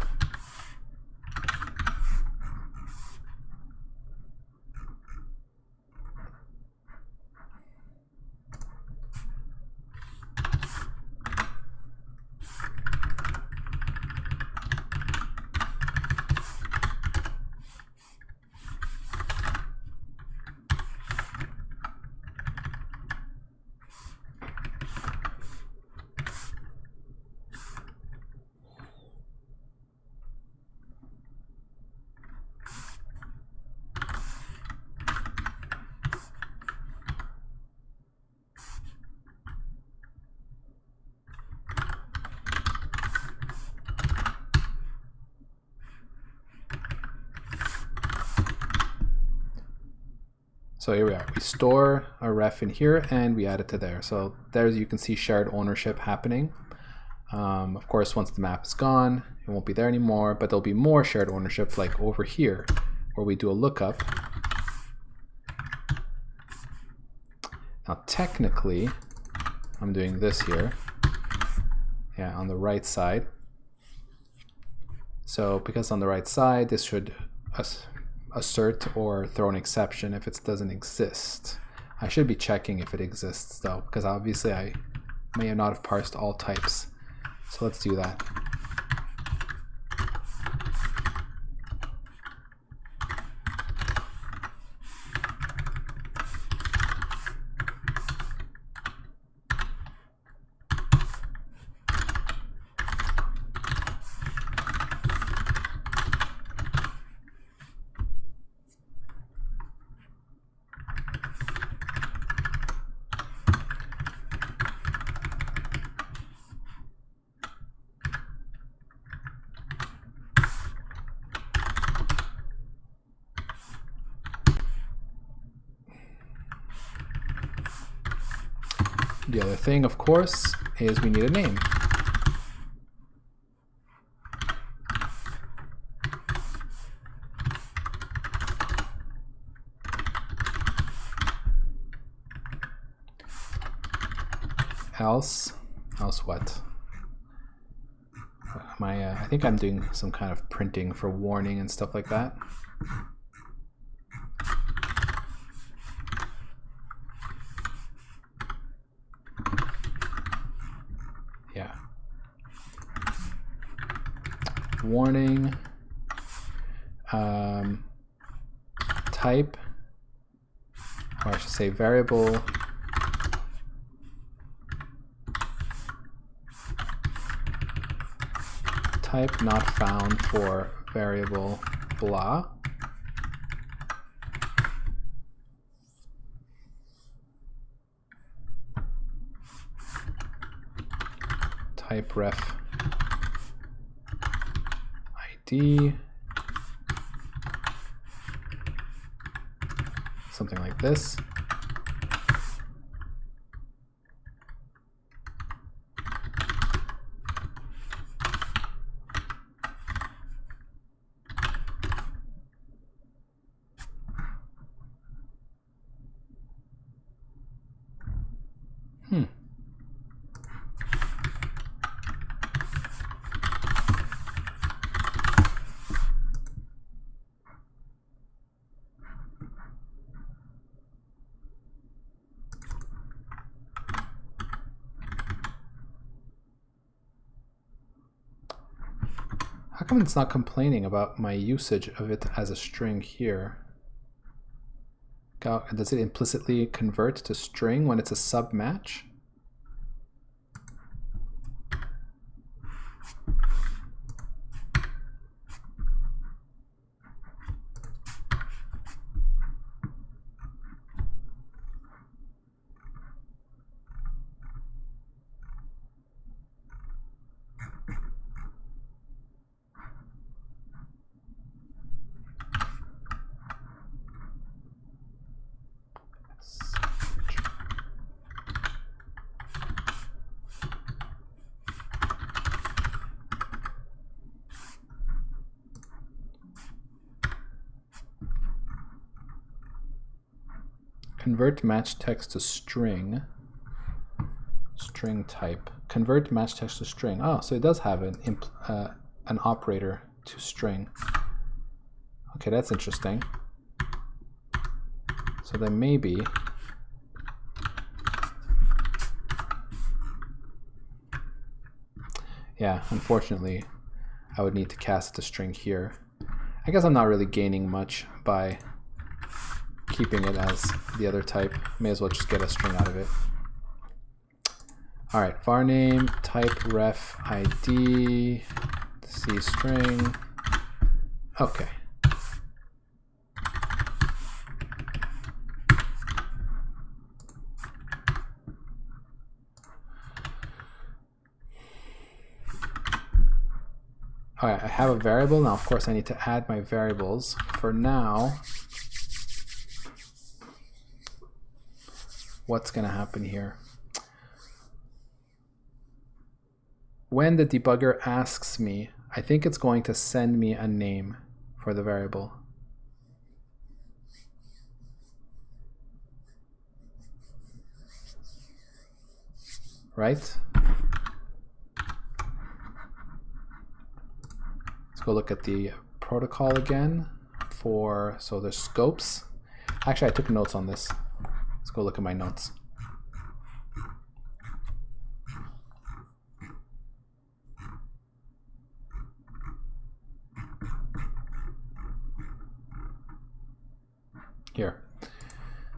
So here we are. We store a ref in here and we add it to there. So there you can see shared ownership happening. Of course, once the map is gone, it won't be there anymore, but there'll be more shared ownership like over here where we do a lookup. Now technically, I'm doing this here. Yeah, on the right side. So because on the right side, this should assert or throw an exception if it doesn't exist. I should be checking if it exists though, because obviously I may not have parsed all types. So let's do that. The other thing, of course, is we need a name. Else what? I think I'm doing some kind of printing for warning and stuff like that. Yeah. Warning. Type, or I should say variable. Type not found for variable blah. Type ref ID. Something like this. How come it's not complaining about my usage of it as a string here? Does it implicitly convert to string when it's a submatch? Convert match text to string. String type. Convert match text to string. Oh, so it does have an operator to string. Okay, that's interesting. So then maybe yeah, unfortunately, I would need to cast it to string here. I guess I'm not really gaining much by keeping it as the other type. May as well just get a string out of it. All right, var name, type ref ID, C string. Okay. All right, I have a variable. Now, of course, I need to add my variables. For now, what's going to happen here. When the debugger asks me, I think it's going to send me a name for the variable. Right? Let's go look at the protocol again for, so there's scopes. Actually, I took notes on this. Let's go look at my notes. Here.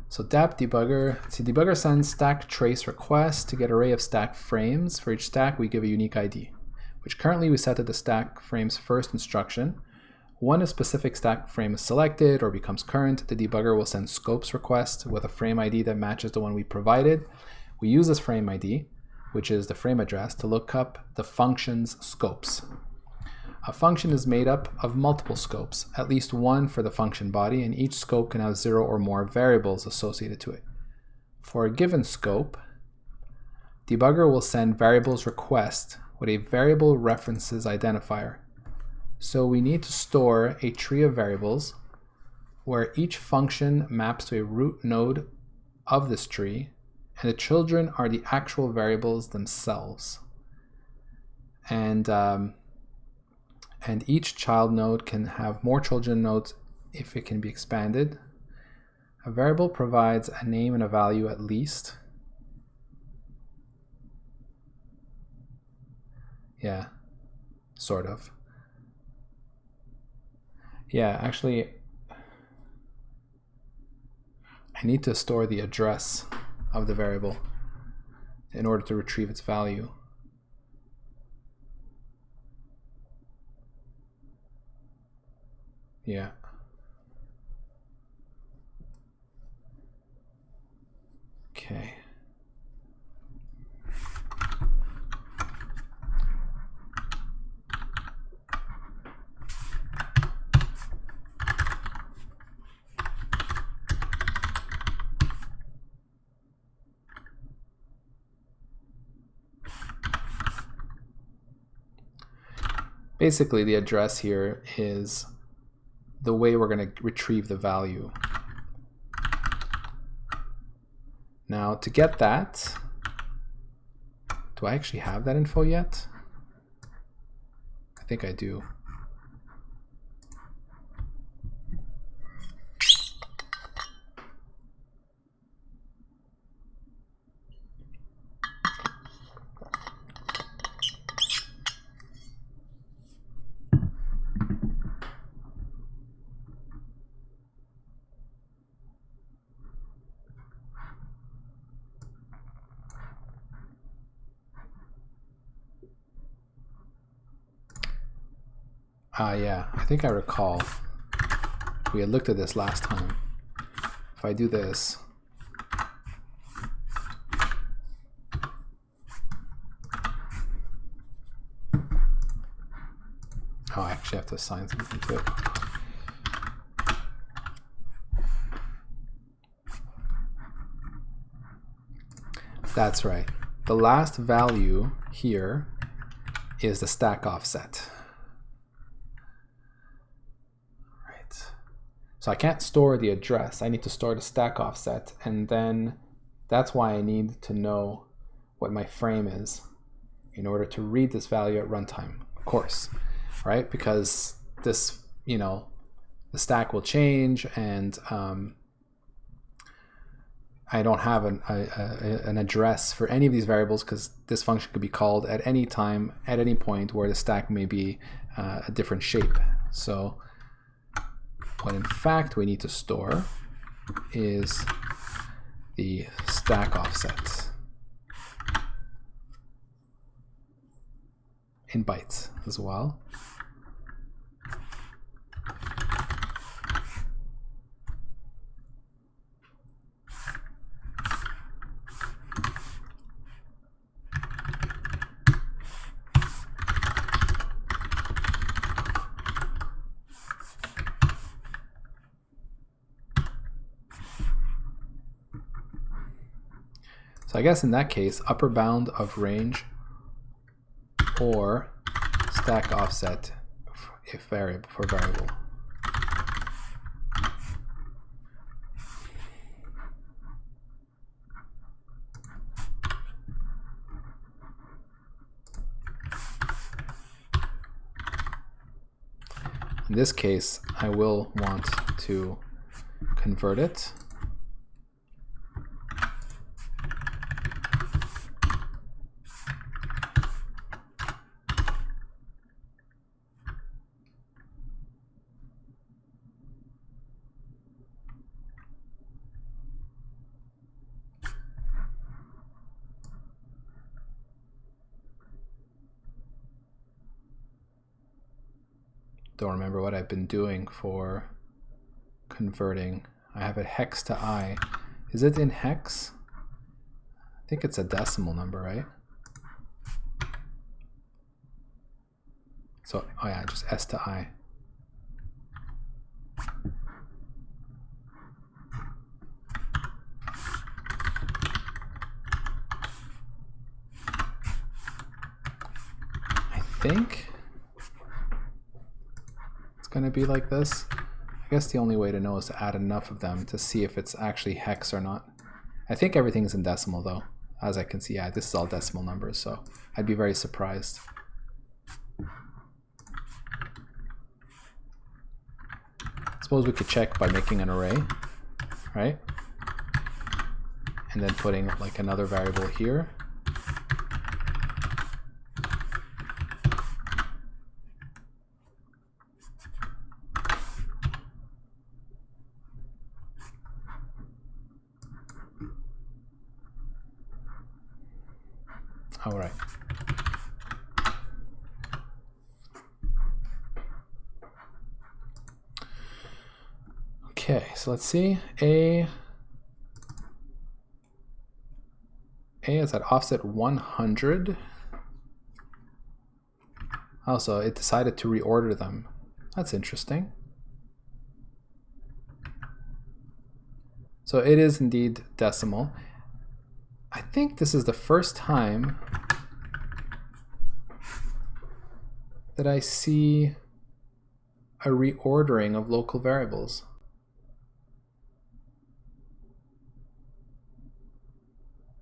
So DAP debugger, see, debugger sends stack trace request to get array of stack frames. For each stack, we give a unique ID, which currently we set to the stack frame's first instruction. When a specific stack frame is selected or becomes current, the debugger will send scopes request with a frame ID that matches the one we provided. We use this frame ID, which is the frame address, to look up the function's scopes. A function is made up of multiple scopes, at least one for the function body, and each scope can have 0 or more variables associated to it. For a given scope, debugger will send variables request with a variable references identifier. So we need to store a tree of variables where each function maps to a root node of this tree, and the children are the actual variables themselves. And each child node can have more children nodes if it can be expanded. A variable provides a name and a value at least. Yeah, sort of. Yeah, actually, I need to store the address of the variable in order to retrieve its value. Yeah. Okay. Basically, the address here is the way we're going to retrieve the value. Now, to get that, do I actually have that info yet? I think I do. Yeah, I think I recall. We had looked at this last time. If I do this, oh, I actually have to assign something to it. That's right. The last value here is the stack offset. So I can't store the address. I need to store the stack offset, and then that's why I need to know what my frame is in order to read this value at runtime, of course, right? Because this, you know, the stack will change, and I don't have an address for any of these variables because this function could be called at any time, at any point where the stack may be a different shape. So what in fact we need to store is the stack offset in bytes as well. So I guess in that case, upper bound of range or stack offset if variable for variable. In this case, I will want to convert it. Don't remember what I've been doing for converting. I have it hex to I. Is it in hex? I think it's a decimal number, right? So, oh yeah, just S to I. I think going to be like this. I guess the only way to know is to add enough of them to see if it's actually hex or not. I think everything's in decimal though. As I can see, yeah, this is all decimal numbers, so I'd be very surprised. Suppose we could check by making an array, right? And then putting like another variable here. All right. Okay, so let's see. A is at offset 100. Also, it decided to reorder them. That's interesting. So it is indeed decimal. I think this is the first time that I see a reordering of local variables.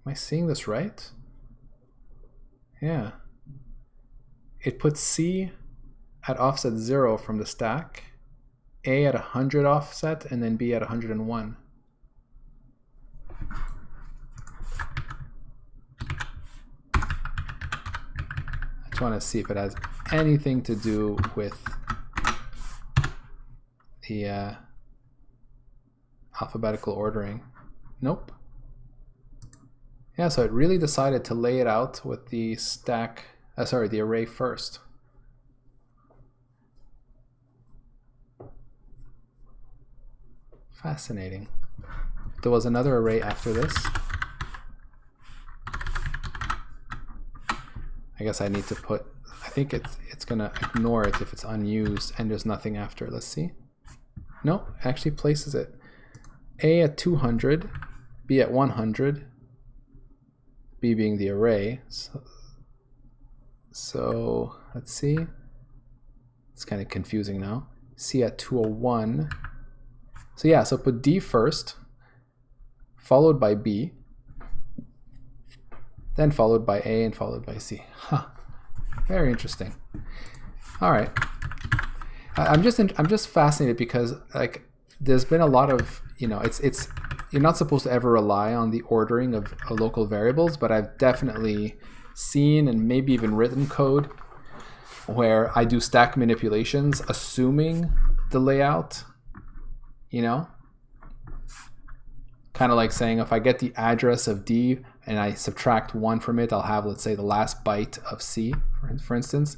Am I seeing this right? Yeah. It puts C at offset 0 from the stack, A at 100 offset, and then B at 101. I just want to see if it has anything to do with the alphabetical ordering. Nope. Yeah, so it really decided to lay it out with the stack, the array first. Fascinating. There was another array after this. I guess I need to put, I think it's gonna ignore it if it's unused and there's nothing after. Let's see. No, it actually places it. A at 200, B at 100, B being the array. So let's see. It's kind of confusing now. C at 201. So yeah, so put D first, followed by B, then followed by A, and followed by C. Huh. Very interesting. All right. I'm just fascinated because like there's been a lot of, it's you're not supposed to ever rely on the ordering of local variables, but I've definitely seen and maybe even written code where I do stack manipulations assuming the layout, kind of like saying if I get the address of D and I subtract 1 from it, I'll have, let's say, the last byte of C, for instance.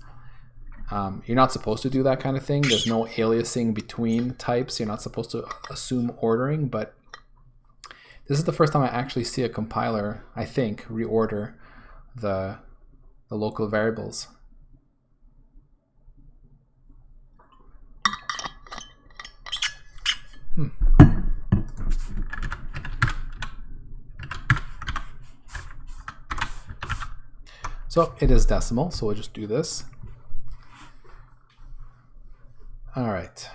You're not supposed to do that kind of thing. There's no aliasing between types. You're not supposed to assume ordering, but this is the first time I actually see a compiler, I think, reorder the local variables. So it is decimal, so we'll just do this. All right.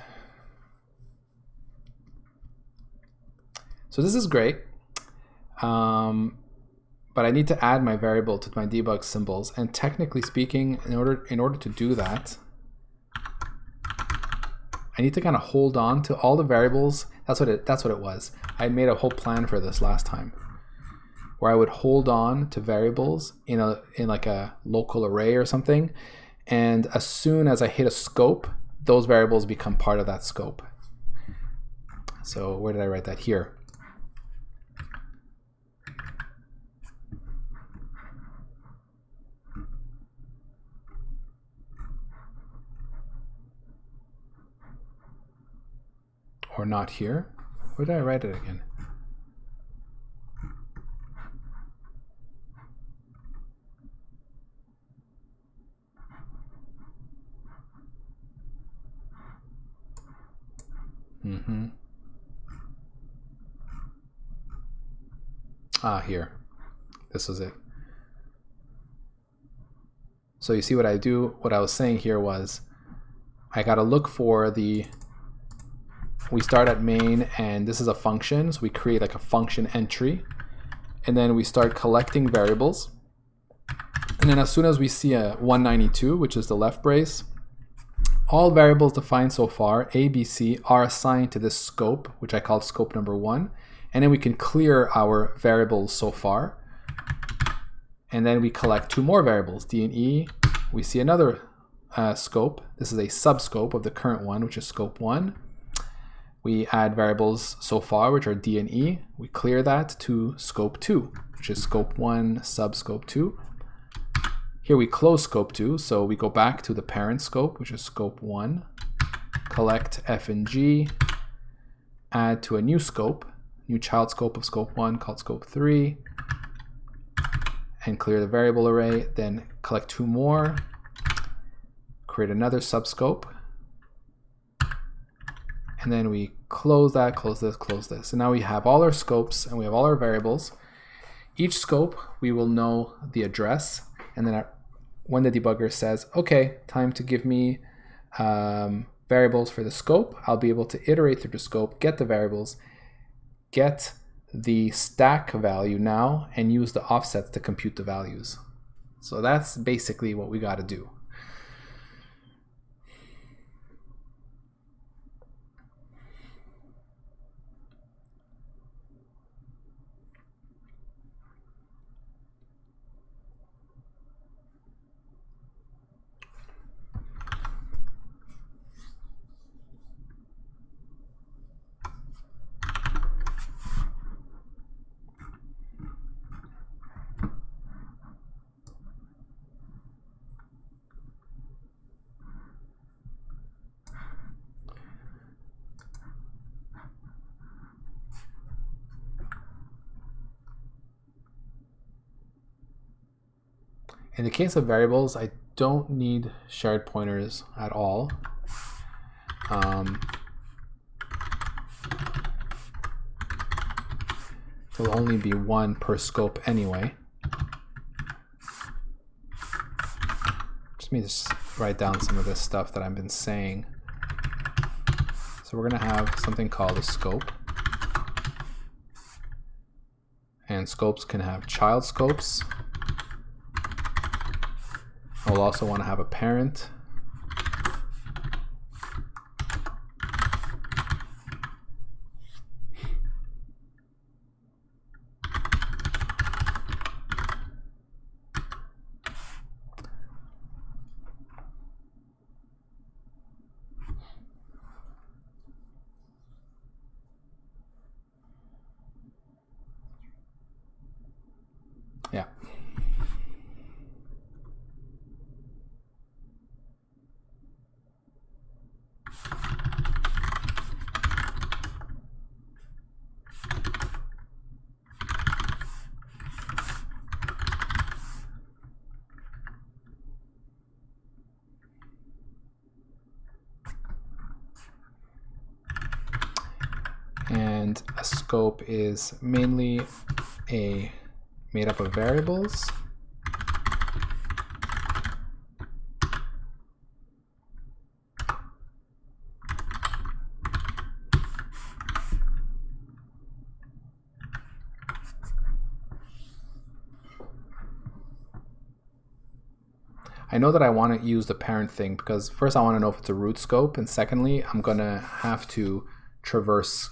So this is great, but I need to add my variable to my debug symbols. And technically speaking, in order to do that, I need to kind of hold on to all the variables. That's what it was. I made a whole plan for this last time, where I would hold on to variables in like a local array or something, and as soon as I hit a scope, those variables become part of that scope. So where did I write that? Here. Or not here. Where did I write it again? Here. This was it. So you see what I do, what I was saying here was, I gotta look for the, we start at main and this is a function, so we create like a function entry, and then we start collecting variables. And then as soon as we see a 192, which is the left brace, all variables defined so far, A, B, C, are assigned to this scope, which I called scope number 1. And then we can clear our variables so far. And then we collect 2 more variables, D and E. We see another scope. This is a subscope of the current one, which is scope 1. We add variables so far, which are D and E. We clear that to scope 2, which is scope 1, subscope 2. Here we close scope 2, so we go back to the parent scope, which is scope 1, collect F and G, add to a new scope, new child scope of scope 1 called scope 3, and clear the variable array, then collect 2 more, create another subscope, and then we close that, close this, close this. And now we have all our scopes and we have all our variables. Each scope, we will know the address, and then when the debugger says, okay, time to give me variables for the scope, I'll be able to iterate through the scope, get the variables, get the stack value now, and use the offsets to compute the values. So that's basically what we got to do. In the case of variables, I don't need shared pointers at all. There'll only be 1 per scope anyway. Let me just write down some of this stuff that I've been saying. So we're going to have something called a scope. And scopes can have child scopes. We'll also want to have a parent. Yeah. And a scope is mainly made up of variables. I know that I want to use the parent thing because first I want to know if it's a root scope, and secondly, I'm going to have to traverse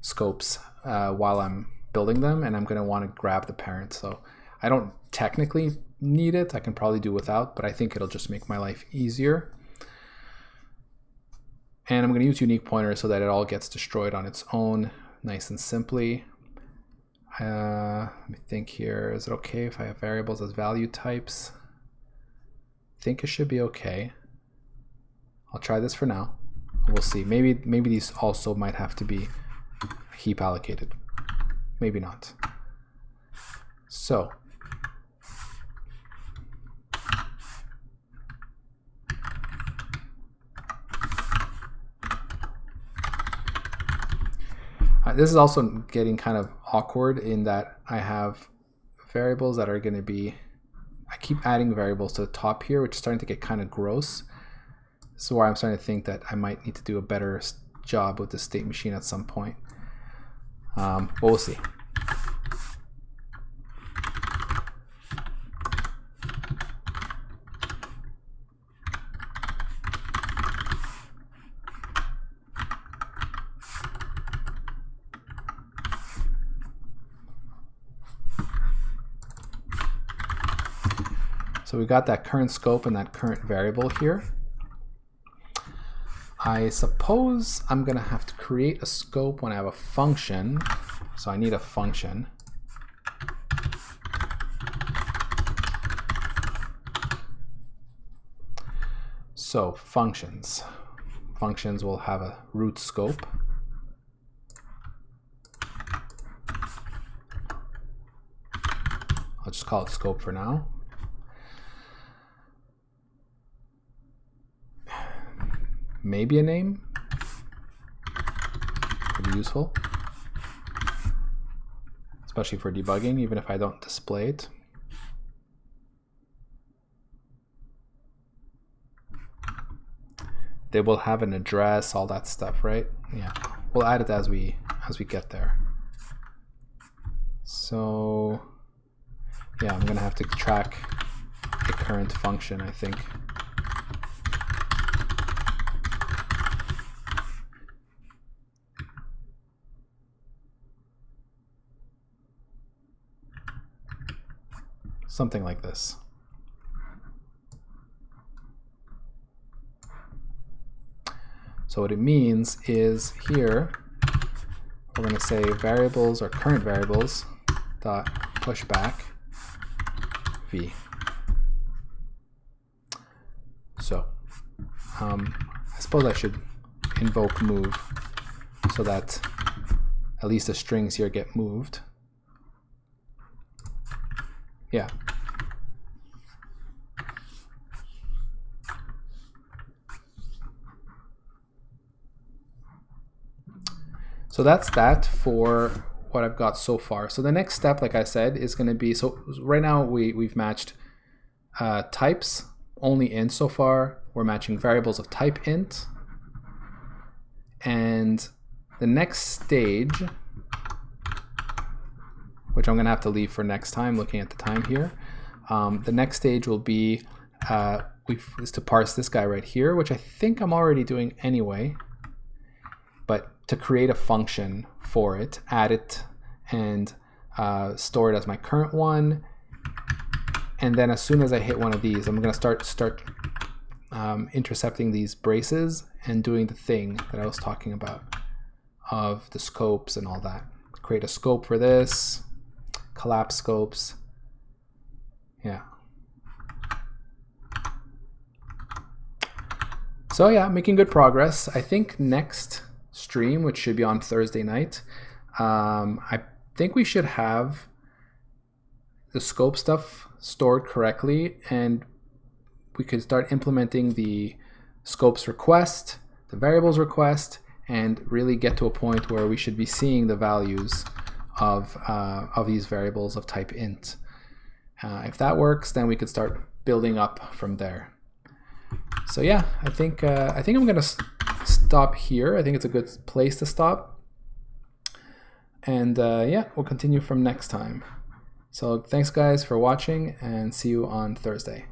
scopes while I'm building them, and I'm going to want to grab the parent. So I don't technically need it. I can probably do without, but I think it'll just make my life easier. And I'm going to use unique pointers so that it all gets destroyed on its own, nice and simply. Let me think here. Is it okay if I have variables as value types? I think it should be okay. I'll try this for now. We'll see. Maybe these also might have to be heap allocated. Maybe not. So this is also getting kind of awkward in that I have variables that are going to be, I keep adding variables to the top here, which is starting to get kind of gross. This is why I'm starting to think that I might need to do a better job with the state machine at some point. But we'll see. So we got that current scope and that current variable here. I suppose I'm going to have to create a scope when I have a function. So I need a function. So functions. Functions will have a root scope. I'll just call it scope for now. Maybe a name could be useful, especially for debugging, even if I don't display it. They will have an address, all that stuff, right? Yeah, we'll add it as we get there. So yeah, I'm gonna have to track the current function, I think. Something like this. So what it means is here we're going to say variables or current variables dot pushback v. So I suppose I should invoke move so that at least the strings here get moved. Yeah. So that's that for what I've got so far. So the next step, like I said, is going to be, so right now we've matched types only int so far. We're matching variables of type int. And the next stage, which I'm going to have to leave for next time, looking at the time here. The next stage will be is to parse this guy right here, which I think I'm already doing anyway. But to create a function for it, add it, and store it as my current one. And then as soon as I hit one of these, I'm going to start intercepting these braces and doing the thing that I was talking about of the scopes and all that. Create a scope for this. Collapse scopes. Yeah. So yeah, making good progress. I think next stream, which should be on Thursday night, I think we should have the scope stuff stored correctly, and we could start implementing the scopes request, the variables request, and really get to a point where we should be seeing the values of these variables of type int. If that works, then we could start building up from there. So yeah, I think I'm gonna stop here. I think it's a good place to stop. And yeah, we'll continue from next time. So thanks guys for watching, and see you on Thursday.